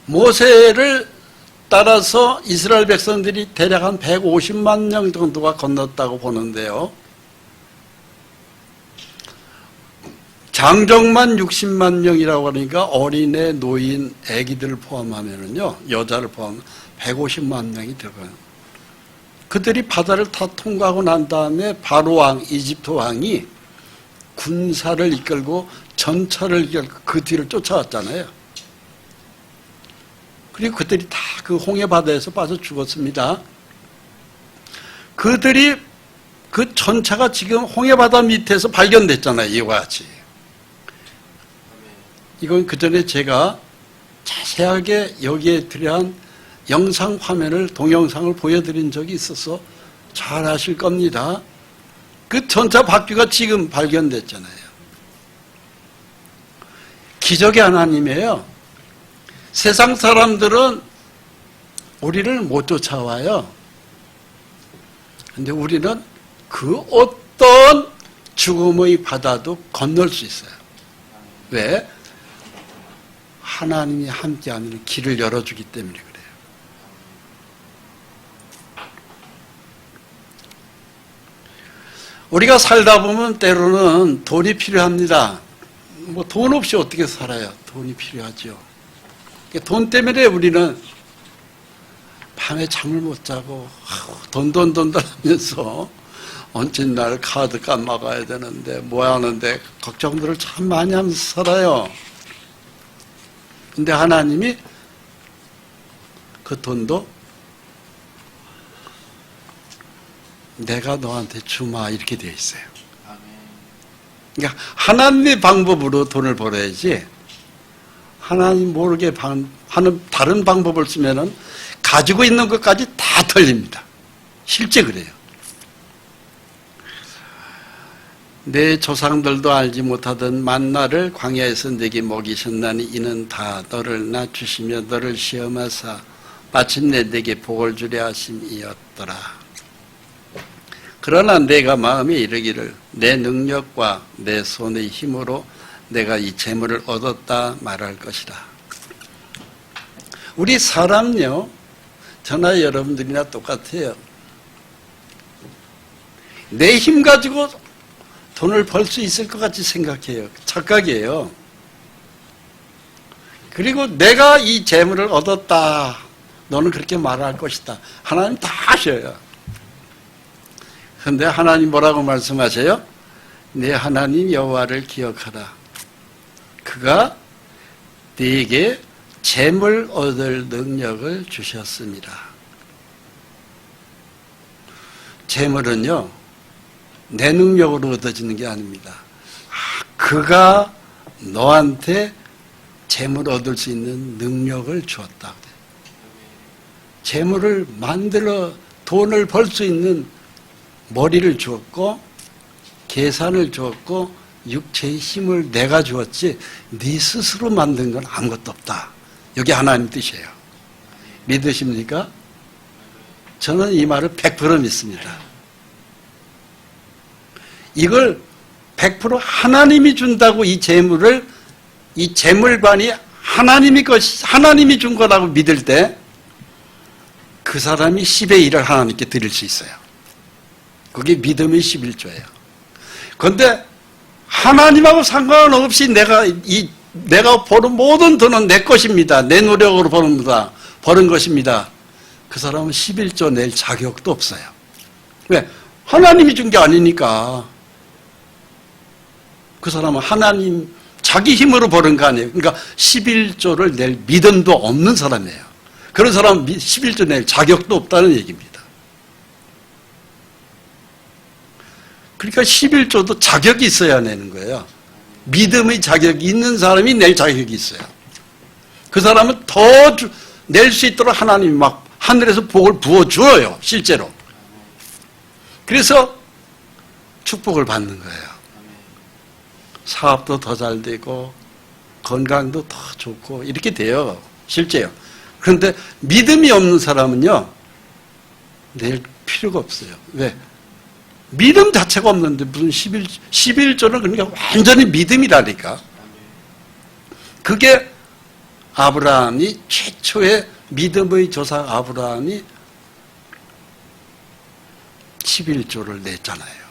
모세를 따라서 이스라엘 백성들이 대략 한 150만 명 정도가 건넜다고 보는데요. 장정만 60만 명이라고 하니까 어린애, 노인, 아기들을 포함하면은요, 여자를 포함하면 150만 명이 들어가요. 그들이 바다를 다 통과하고 난 다음에 바로 왕, 이집트 왕이 군사를 이끌고 전차를 이끌고 그 뒤를 쫓아왔잖아요. 그리고 그들이 다 그 홍해 바다에서 빠져 죽었습니다. 그들이 그 전차가 지금 홍해 바다 밑에서 발견됐잖아요. 이와 같이. 이건 그 전에 제가 자세하게 여기에 들여한 영상 화면을, 동영상을 보여드린 적이 있어서 잘 아실 겁니다. 그 전차 바퀴가 지금 발견됐잖아요. 기적의 하나님이에요. 세상 사람들은 우리를 못 쫓아와요. 근데 우리는 그 어떤 죽음의 바다도 건널 수 있어요. 왜? 하나님이 함께하면 길을 열어주기 때문에 그래요. 우리가 살다 보면 때로는 돈이 필요합니다. 뭐 돈 없이 어떻게 살아요? 돈이 필요하죠. 돈 때문에 우리는 밤에 잠을 못 자고 돈 하면서 언제 날 카드 까먹어야 되는데 뭐 하는데 걱정들을 참 많이 하면서 살아요. 근데 하나님이 그 돈도 내가 너한테 주마 이렇게 되어 있어요. 그러니까 하나님의 방법으로 돈을 벌어야지 하나님 모르게 하는 다른 방법을 쓰면은 가지고 있는 것까지 다 털립니다. 실제 그래요. 내 조상들도 알지 못하던 만나를 광야에서 내게 먹이셨나니 이는 다 너를 낮추시며 너를 시험하사 마침내 내게 복을 주려 하심이었더라. 그러나 내가 마음에 이르기를 내 능력과 내 손의 힘으로 내가 이 재물을 얻었다 말할 것이라. 우리 사람요, 저나 여러분들이나 똑같아요. 내 힘 가지고 돈을 벌 수 있을 것 같이 생각해요. 착각이에요. 그리고 내가 이 재물을 얻었다. 너는 그렇게 말할 것이다. 하나님 다 아셔요. 그런데 하나님 뭐라고 말씀하세요? 내 하나님 여호와를 기억하라. 그가 네게 재물 얻을 능력을 주셨습니다. 재물은요, 내 능력으로 얻어지는 게 아닙니다. 그가 너한테 재물 얻을 수 있는 능력을 주었다. 재물을 만들어 돈을 벌 수 있는 머리를 주었고 계산을 주었고 육체의 힘을 내가 주었지 네 스스로 만든 건 아무것도 없다. 여기 하나님 뜻이에요. 믿으십니까? 저는 이 말을 100% 믿습니다. 이걸 100% 하나님이 준다고 이 재물을, 이 재물관이 하나님이 준 거라고 믿을 때 그 사람이 10의 1을 하나님께 드릴 수 있어요. 그게 믿음의 11조예요. 그런데 하나님하고 상관없이 내가 버는 모든 돈은 내 것입니다. 내 노력으로 버는 것입니다. 그 사람은 11조 낼 자격도 없어요. 왜? 하나님이 준 게 아니니까. 그 사람은 하나님 자기 힘으로 버는 거 아니에요. 그러니까 11조를 낼 믿음도 없는 사람이에요. 그런 사람은 11조 낼 자격도 없다는 얘기입니다. 그러니까 11조도 자격이 있어야 내는 거예요. 믿음의 자격이 있는 사람이 낼 자격이 있어요. 그 사람은 더 낼 수 있도록 하나님이 막 하늘에서 복을 부어주어요. 실제로. 그래서 축복을 받는 거예요. 사업도 더 잘 되고 건강도 더 좋고 이렇게 돼요. 실제요. 그런데 믿음이 없는 사람은요, 낼 필요가 없어요. 왜? 믿음 자체가 없는데 무슨 11조는 그러니까 완전히 믿음이라니까. 그게 아브라함이 최초의 믿음의 조상 아브라함이 11조를 냈잖아요.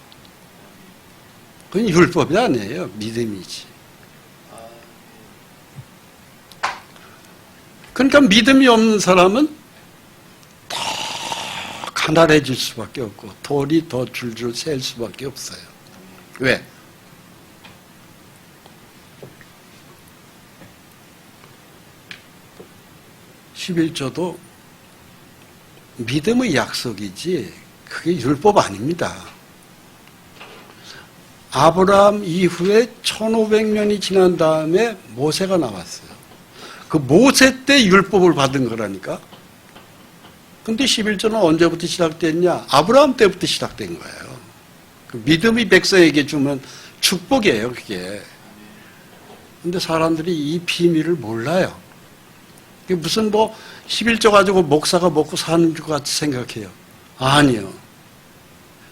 그건 율법이 아니에요. 믿음이지. 그러니까 믿음이 없는 사람은 더 가난해질 수밖에 없고 돌이 더 줄줄 셀 수밖에 없어요. 왜? (11조도) 믿음의 약속이지 그게 율법 아닙니다. 아브라함 이후에 1500년이 지난 다음에 모세가 나왔어요. 그 모세 때 율법을 받은 거라니까. 근데 11조는 언제부터 시작됐냐? 아브라함 때부터 시작된 거예요. 그 믿음의 백성에게 주면 축복이에요, 그게. 근데 사람들이 이 비밀을 몰라요. 그게 무슨 11조 가지고 목사가 먹고 사는 것 같이 생각해요. 아니요.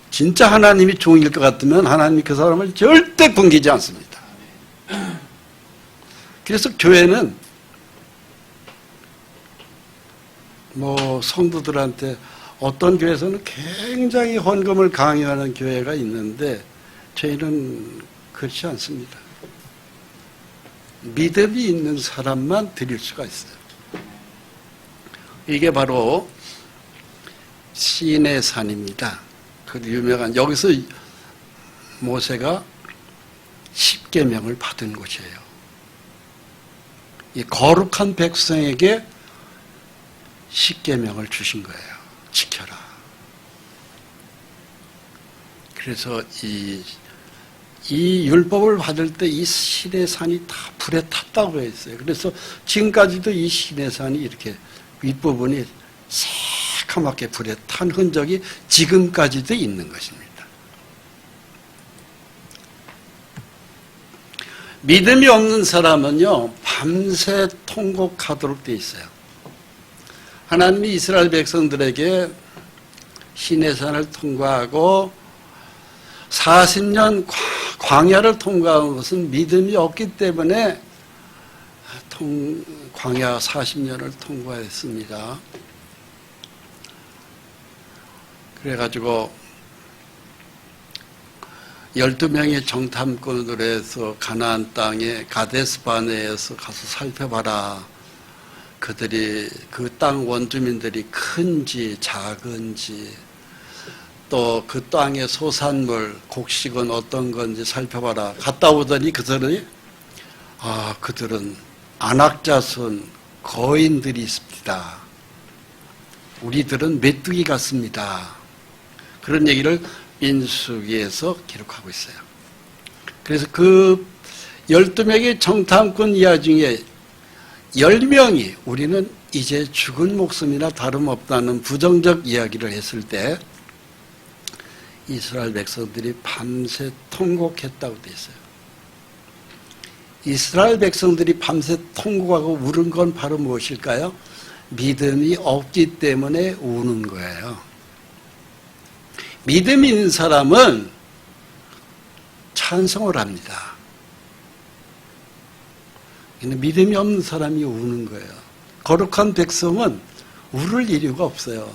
진짜 하나님이 종일 것 같으면 하나님이 그 사람을 절대 굶기지 않습니다. 그래서 교회는 성도들한테 어떤 교회에서는 굉장히 헌금을 강요하는 교회가 있는데 저희는 그렇지 않습니다. 믿음이 있는 사람만 드릴 수가 있어요. 이게 바로 시내 산입니다. 그 유명한 여기서 모세가 10계명을 받은 곳이에요. 이 거룩한 백성에게 10계명을 주신 거예요. 지켜라. 그래서 이 율법을 받을 때 이 시내산이 다 불에 탔다고 했어요. 그래서 지금까지도 이 시내산이 이렇게 윗부분이 새카맣게 불에 탄 흔적이 지금까지도 있는 것입니다. 믿음이 없는 사람은요, 밤새 통곡하도록 돼 있어요. 하나님이 이스라엘 백성들에게 시내산을 통과하고 40년 광야를 통과한 것은 믿음이 없기 때문에 광야 40년을 통과했습니다. 그래가지고 12명의 정탐꾼으로 해서 가나안 땅에 가데스바네에서 가서 살펴봐라. 그들이 그 땅 원주민들이 큰지 작은지 또 그 땅의 소산물 곡식은 어떤 건지 살펴봐라. 갔다 오더니 그들은 안악자손 거인들이 있습니다. 우리들은 메뚜기 같습니다. 그런 얘기를 민수기에서 기록하고 있어요. 그래서 그 12명의 정탐꾼 이하 중에 10명이 우리는 이제 죽은 목숨이나 다름없다는 부정적 이야기를 했을 때 이스라엘 백성들이 밤새 통곡했다고 되어 있어요. 이스라엘 백성들이 밤새 통곡하고 울은 건 바로 무엇일까요? 믿음이 없기 때문에 우는 거예요. 믿음이 있는 사람은 찬송을 합니다. 근데 믿음이 없는 사람이 우는 거예요. 거룩한 백성은 울을 이유가 없어요.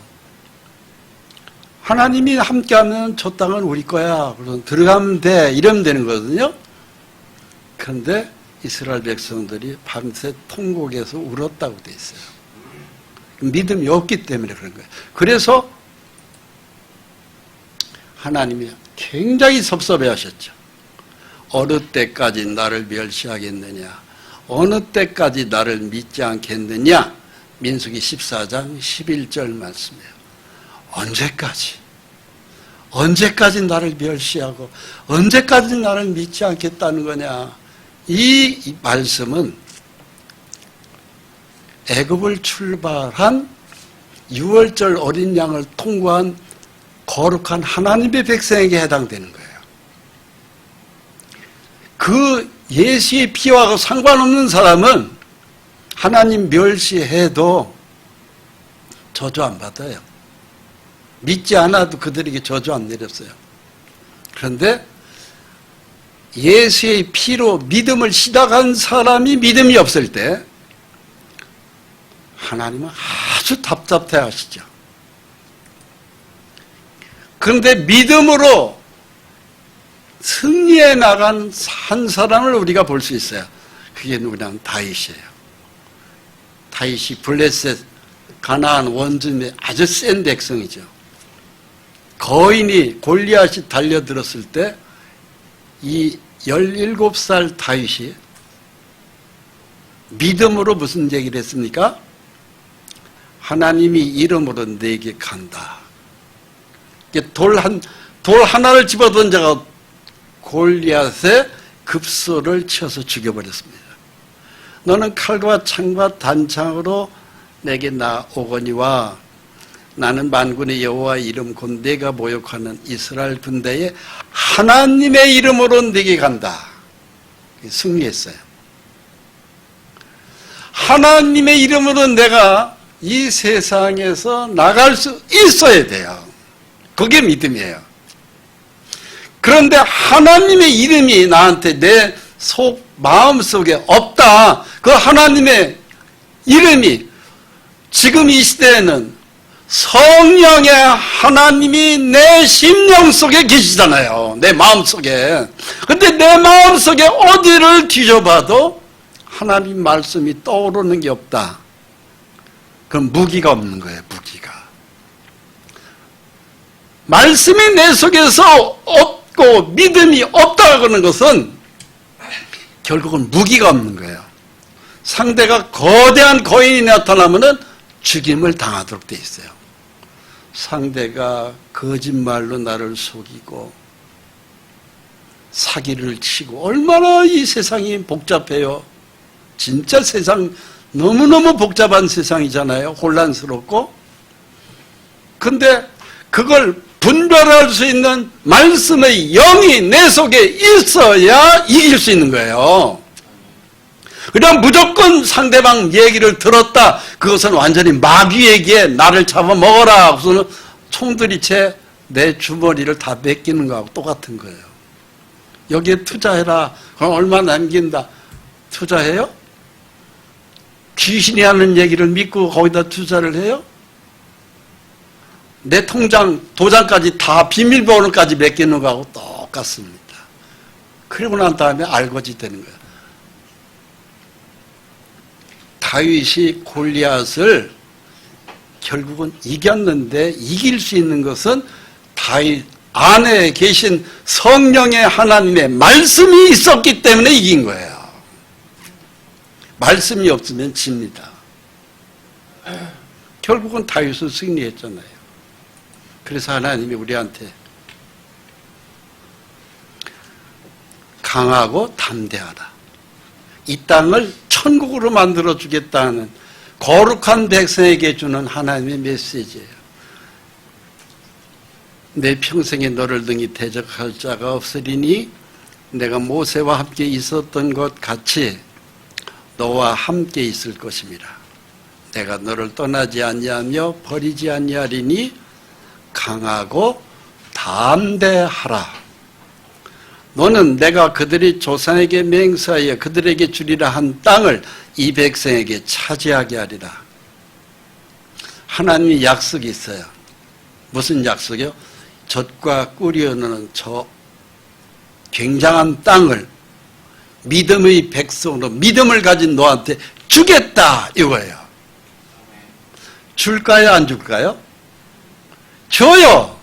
하나님이 함께하면 저 땅은 우리 거야. 그래서 들어가면 돼. 이러면 되는 거거든요. 그런데 이스라엘 백성들이 밤새 통곡해서 울었다고 돼 있어요. 믿음이 없기 때문에 그런 거예요. 그래서 하나님이 굉장히 섭섭해 하셨죠. 어느 때까지 나를 멸시하겠느냐? 어느 때까지 나를 믿지 않겠느냐? 민수기 14장 11절 말씀이에요. 언제까지 나를 멸시하고 언제까지 나를 믿지 않겠다는 거냐? 이 말씀은 애굽을 출발한 6월절 어린 양을 통과한 거룩한 하나님의 백성에게 해당되는 거예요. 그 예수의 피와 상관없는 사람은 하나님 멸시해도 저주 안 받아요. 믿지 않아도 그들에게 저주 안 내렸어요. 그런데 예수의 피로 믿음을 시작한 사람이 믿음이 없을 때 하나님은 아주 답답해 하시죠. 그런데 믿음으로 승리해 나간 한 사람을 우리가 볼 수 있어요. 그게 누구냐면 다윗이에요. 다윗이 블레셋 가나안 원주민의 아주 센 백성이죠. 거인이 골리앗이 달려들었을 때 이 17살 다윗이 믿음으로 무슨 얘기를 했습니까? 하나님이 이름으로 내게 간다. 돌 하나를 집어던져가 골리앗의 급소를 쳐서 죽여버렸습니다. 너는 칼과 창과 단창으로 내게 나오거니와 나는 만군의 여호와 이름 곧 내가 모욕하는 이스라엘 군대에 하나님의 이름으로 내게 간다. 승리했어요. 하나님의 이름으로 내가 이 세상에서 나갈 수 있어야 돼요. 그게 믿음이에요. 그런데 하나님의 이름이 나한테 내 마음속에 없다. 그 하나님의 이름이 지금 이 시대에는 성령의 하나님이 내 심령 속에 계시잖아요. 내 마음 속에. 근데 내 마음 속에 어디를 뒤져봐도 하나님 말씀이 떠오르는 게 없다. 그럼 무기가 없는 거예요. 무기가. 말씀이 내 속에서 없고 믿음이 없다 그러는 것은 결국은 무기가 없는 거예요. 상대가 거대한 거인이 나타나면은 죽임을 당하도록 돼 있어요. 상대가 거짓말로 나를 속이고 사기를 치고 얼마나 이 세상이 복잡해요. 진짜 세상 너무너무 복잡한 세상이잖아요. 혼란스럽고. 근데 그걸 분별할 수 있는 말씀의 영이 내 속에 있어야 이길 수 있는 거예요. 그냥 무조건 상대방 얘기를 들었다. 그것은 완전히 마귀에게 나를 잡아먹어라. 그래서 총들이채 내 주머니를 다 뺏기는 거하고 똑같은 거예요. 여기에 투자해라. 그럼 얼마 남긴다. 투자해요? 귀신이 하는 얘기를 믿고 거기다 투자를 해요? 내 통장, 도장까지 다 비밀번호까지 맡기는 거하고 똑같습니다. 그리고 난 다음에 알거지 되는 거예요. 다윗이 골리앗을 결국은 이겼는데 이길 수 있는 것은 다윗 안에 계신 성령의 하나님의 말씀이 있었기 때문에 이긴 거예요. 말씀이 없으면 집니다. 결국은 다윗은 승리했잖아요. 그래서 하나님이 우리한테 강하고 담대하라. 이 땅을 천국으로 만들어 주겠다는 거룩한 백성에게 주는 하나님의 메시지예요. 내 평생에 너를 능히 대적할 자가 없으리니 내가 모세와 함께 있었던 것 같이 너와 함께 있을 것임이라. 내가 너를 떠나지 아니하며 버리지 아니하리니 강하고 담대하라. 너는 내가 그들이 조상에게 맹세하여 그들에게 주리라 한 땅을 이 백성에게 차지하게 하리라. 하나님의 약속이 있어요. 무슨 약속이요? 젖과 꿀이 흐르는 저 굉장한 땅을 믿음의 백성으로 믿음을 가진 너한테 주겠다 이거예요. 줄까요? 안 줄까요? 줘요.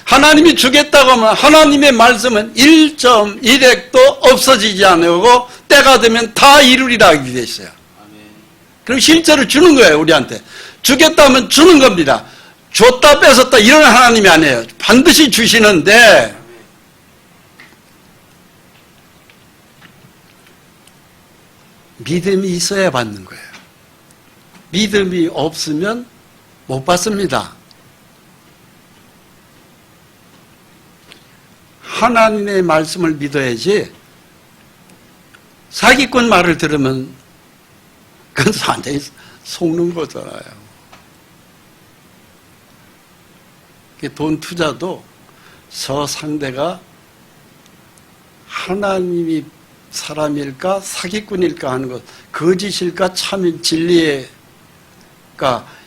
하나님이 주겠다고 하면 하나님의 말씀은 1.1핵도 없어지지 않고 때가 되면 다 이루리라 하게 되어 있어요. 그럼 실제로 주는 거예요. 우리한테. 주겠다 하면 주는 겁니다. 줬다 뺏었다 이런 하나님이 아니에요. 반드시 주시는데 믿음이 있어야 받는 거예요. 믿음이 없으면 못 받습니다. 하나님의 말씀을 믿어야지 사기꾼 말을 들으면 그건 완전히 속는 거잖아요. 돈 투자도 저 상대가 하나님이 사람일까 사기꾼일까 하는 것, 거짓일까 참 진리일까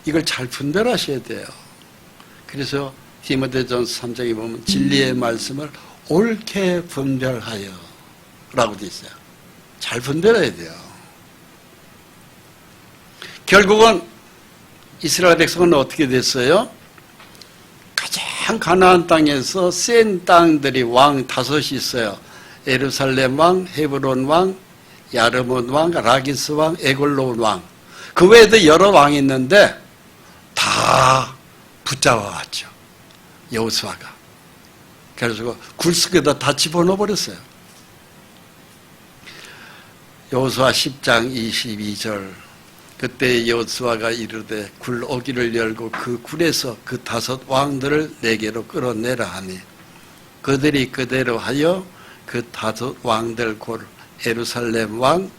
이걸 잘 분별하셔야 돼요. 그래서 디모데전서 3장에 보면 진리의 말씀을 옳게 분별하여 라고 돼 있어요. 잘 분별해야 돼요. 결국은 이스라엘 백성은 어떻게 됐어요? 가장 가나안 땅에서 센 땅들이 왕 5이 있어요. 예루살렘 왕, 헤브론 왕, 야르몬 왕, 라기스 왕, 에골론 왕. 그 외에도 여러 왕이 있는데 다 붙잡아왔죠. 여호수아가. 그래서 굴속에다 다 집어넣어버렸어요. 여호수아 10장 22절. 그때 여호수아가 이르되 굴 어기를 열고 그 굴에서 그 5 왕들을 내게로 끌어내라 하니 그들이 그대로 하여 그 5 왕들 곧 예루살렘 왕,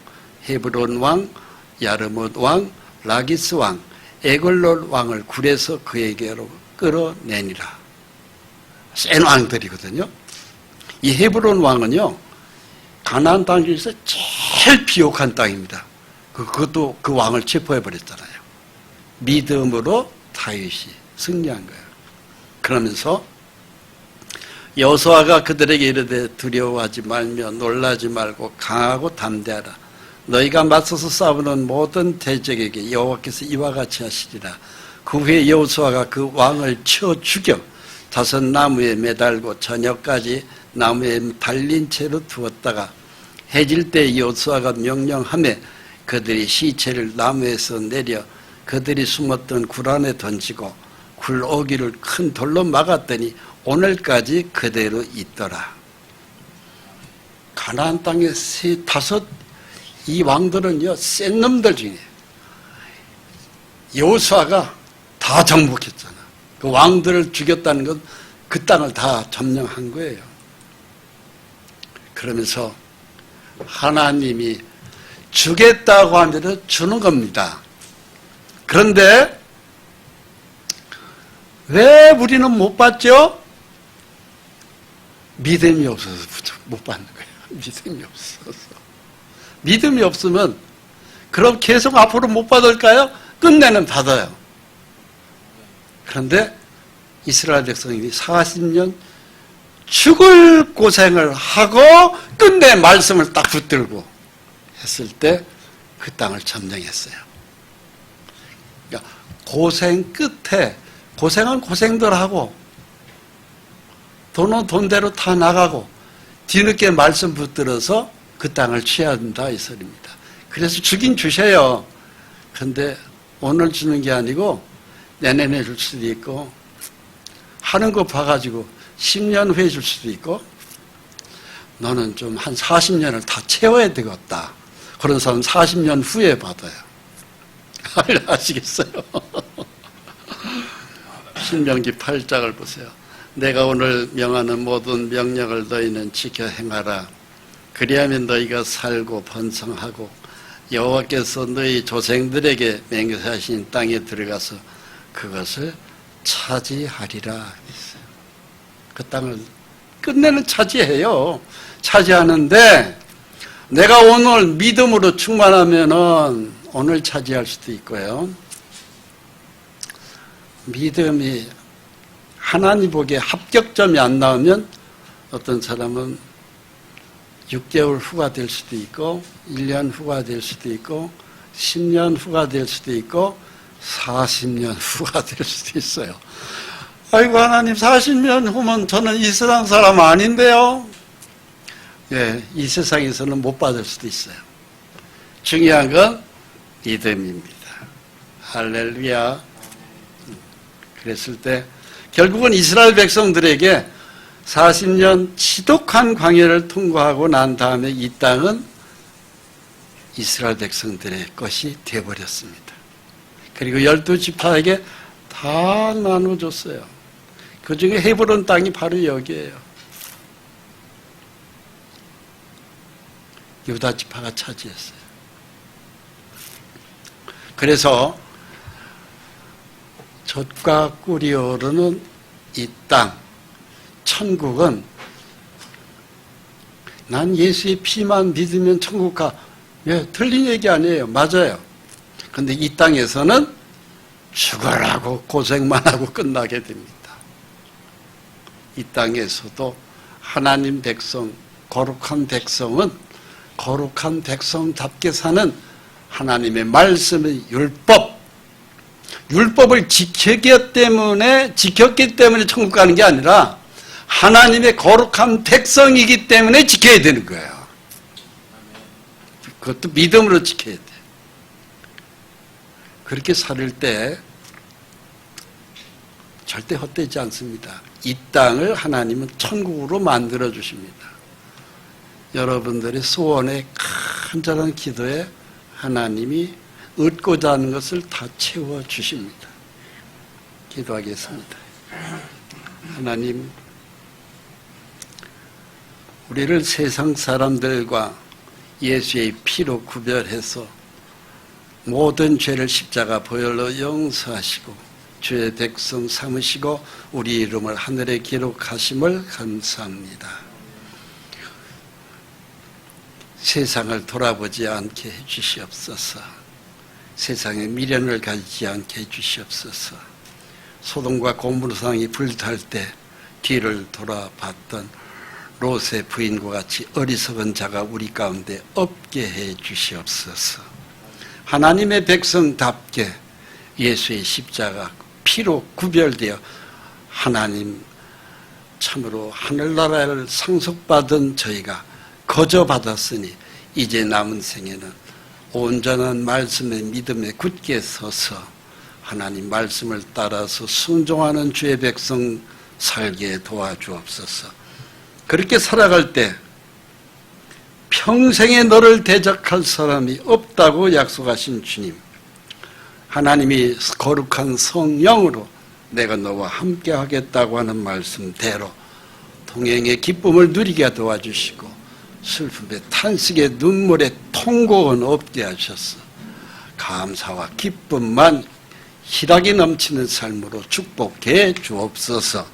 헤브론 왕, 야르못 왕, 라기스 왕, 에글론 왕을 굴에서 그에게로 끌어내니라. 센 왕들이거든요. 이 헤브론 왕은요, 가나안 땅 중에서 제일 비옥한 땅입니다. 그것도 그 왕을 체포해버렸잖아요. 믿음으로 다윗이 승리한 거예요. 그러면서 여호수아가 그들에게 이르되 두려워하지 말며 놀라지 말고 강하고 담대하라. 너희가 맞서서 싸우는 모든 대적에게 여호와께서 이와 같이 하시리라. 그 후에 여호수아가 그 왕을 쳐 죽여 5 나무에 매달고 저녁까지 나무에 달린 채로 두었다가 해질 때 여호수아가 명령하매 그들이 시체를 나무에서 내려 그들이 숨었던 굴 안에 던지고 굴 어기를 큰 돌로 막았더니 오늘까지 그대로 있더라. 가나안 땅의 5 이 왕들은요, 센 놈들 중에 여호수아가 다 정복했잖아. 그 왕들을 죽였다는 건 그 땅을 다 점령한 거예요. 그러면서 하나님이 주겠다고 하면 주는 겁니다. 그런데 왜 우리는 못 받죠? 믿음이 없어서 못 받는 거예요. 믿음이 없어서. 믿음이 없으면 그럼 계속 앞으로 못 받을까요? 끝내는 받아요. 그런데 이스라엘 백성이 40년 죽을 고생을 하고 끝내 말씀을 딱 붙들고 했을 때 그 땅을 점령했어요. 그러니까 고생 끝에 고생은 고생들 하고 돈은 돈대로 다 나가고 뒤늦게 말씀 붙들어서 그 땅을 취한다 이 소리입니다. 그래서 주긴 주셔요. 그런데 오늘 주는 게 아니고 내년에 줄 수도 있고 하는 거 봐가지고 10년 후에 줄 수도 있고 너는 좀 한 40년을 다 채워야 되겠다. 그런 사람은 40년 후에 받아요. 아시겠어요? 신명기 8장을 보세요. 내가 오늘 명하는 모든 명령을 너희는 지켜 행하라. 그리하면 너희가 살고 번성하고 여호와께서 너희 조상들에게 맹세하신 땅에 들어가서 그것을 차지하리라 했어요. 그 땅을 끝내는 차지해요. 차지하는데 내가 오늘 믿음으로 충만하면은 오늘 차지할 수도 있고요. 믿음이 하나님 보기에 합격점이 안 나오면 어떤 사람은 6개월 후가 될 수도 있고 1년 후가 될 수도 있고 10년 후가 될 수도 있고 40년 후가 될 수도 있어요. 아이고 하나님 40년 후면 저는 이 세상 사람 아닌데요. 예, 이 세상에서는 못 받을 수도 있어요. 중요한 건 믿음입니다. 할렐루야. 그랬을 때 결국은 이스라엘 백성들에게 40년 지독한 광야를 통과하고 난 다음에 이 땅은 이스라엘 백성들의 것이 되어버렸습니다. 그리고 12지파에게 다 나눠줬어요. 그 중에 헤브론 땅이 바로 여기에요. 유다 지파가 차지했어요. 그래서 젖과 꿀이 흐르는 이 땅, 천국은 난 예수의 피만 믿으면 천국 가. 예, 틀린 얘기 아니에요. 맞아요. 근데 이 땅에서는 죽으라고 고생만 하고 끝나게 됩니다. 이 땅에서도 하나님 백성, 거룩한 백성은 거룩한 백성답게 사는 하나님의 말씀의 율법을 지켰기 때문에 천국 가는 게 아니라 하나님의 거룩한 백성이기 때문에 지켜야 되는 거예요. 그것도 믿음으로 지켜야 돼. 그렇게 살을 때 절대 헛되지 않습니다. 이 땅을 하나님은 천국으로 만들어 주십니다. 여러분들의 소원에 간절한 기도에 하나님이 얻고자 하는 것을 다 채워 주십니다. 기도하겠습니다. 하나님, 우리를 세상 사람들과 예수의 피로 구별해서 모든 죄를 십자가 보혈로 용서하시고 주의 백성 삼으시고 우리 이름을 하늘에 기록하심을 감사합니다. 세상을 돌아보지 않게 해주시옵소서. 세상에 미련을 가지지 않게 해주시옵소서. 소돔과 고모라성이 불탈 때 뒤를 돌아봤던 롯의 부인과 같이 어리석은 자가 우리 가운데 없게 해 주시옵소서. 하나님의 백성답게 예수의 십자가 피로 구별되어 하나님 참으로 하늘나라를 상속받은 저희가 거저받았으니 이제 남은 생에는 온전한 말씀의 믿음에 굳게 서서 하나님 말씀을 따라서 순종하는 주의 백성 살게 도와주옵소서. 그렇게 살아갈 때 평생에 너를 대적할 사람이 없다고 약속하신 주님, 하나님이 거룩한 성령으로 내가 너와 함께 하겠다고 하는 말씀대로 동행의 기쁨을 누리게 도와주시고 슬픔의 탄식의 눈물의 통곡은 없게 하셔서 감사와 기쁨만 희락이 넘치는 삶으로 축복해 주옵소서.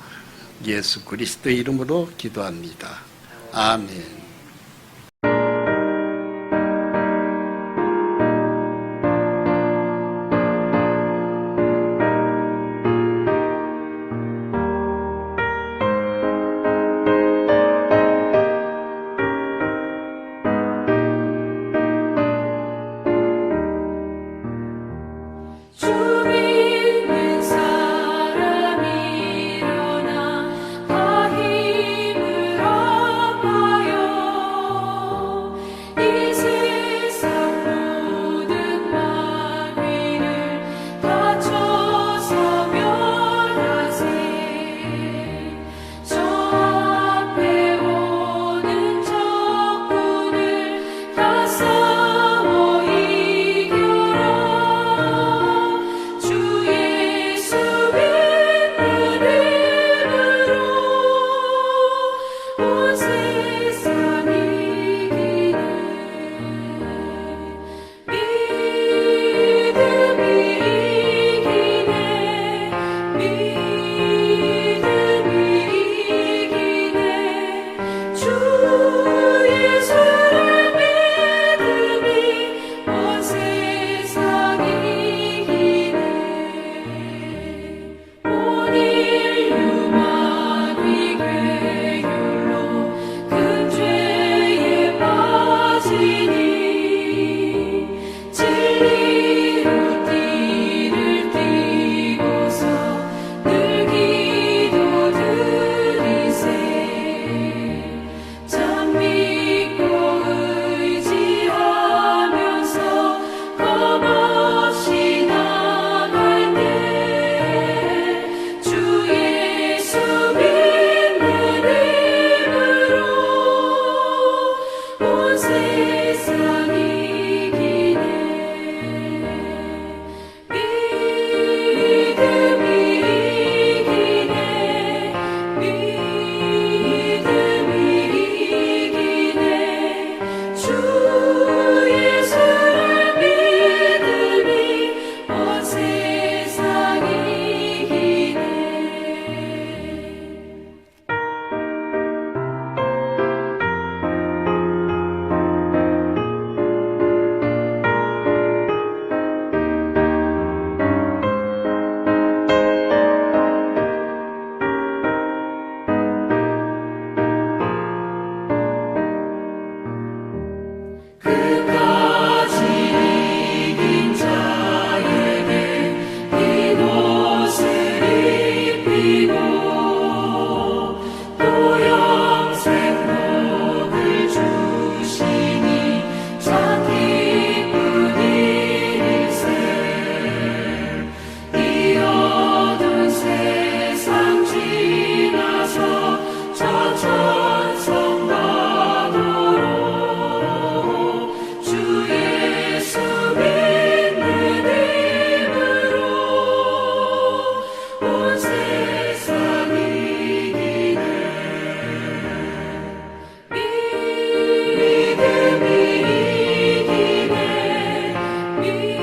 예수 그리스도의 이름으로 기도합니다. 아멘. 주 믿는 사람이 일어나 다 힘을 합하여 믿음으로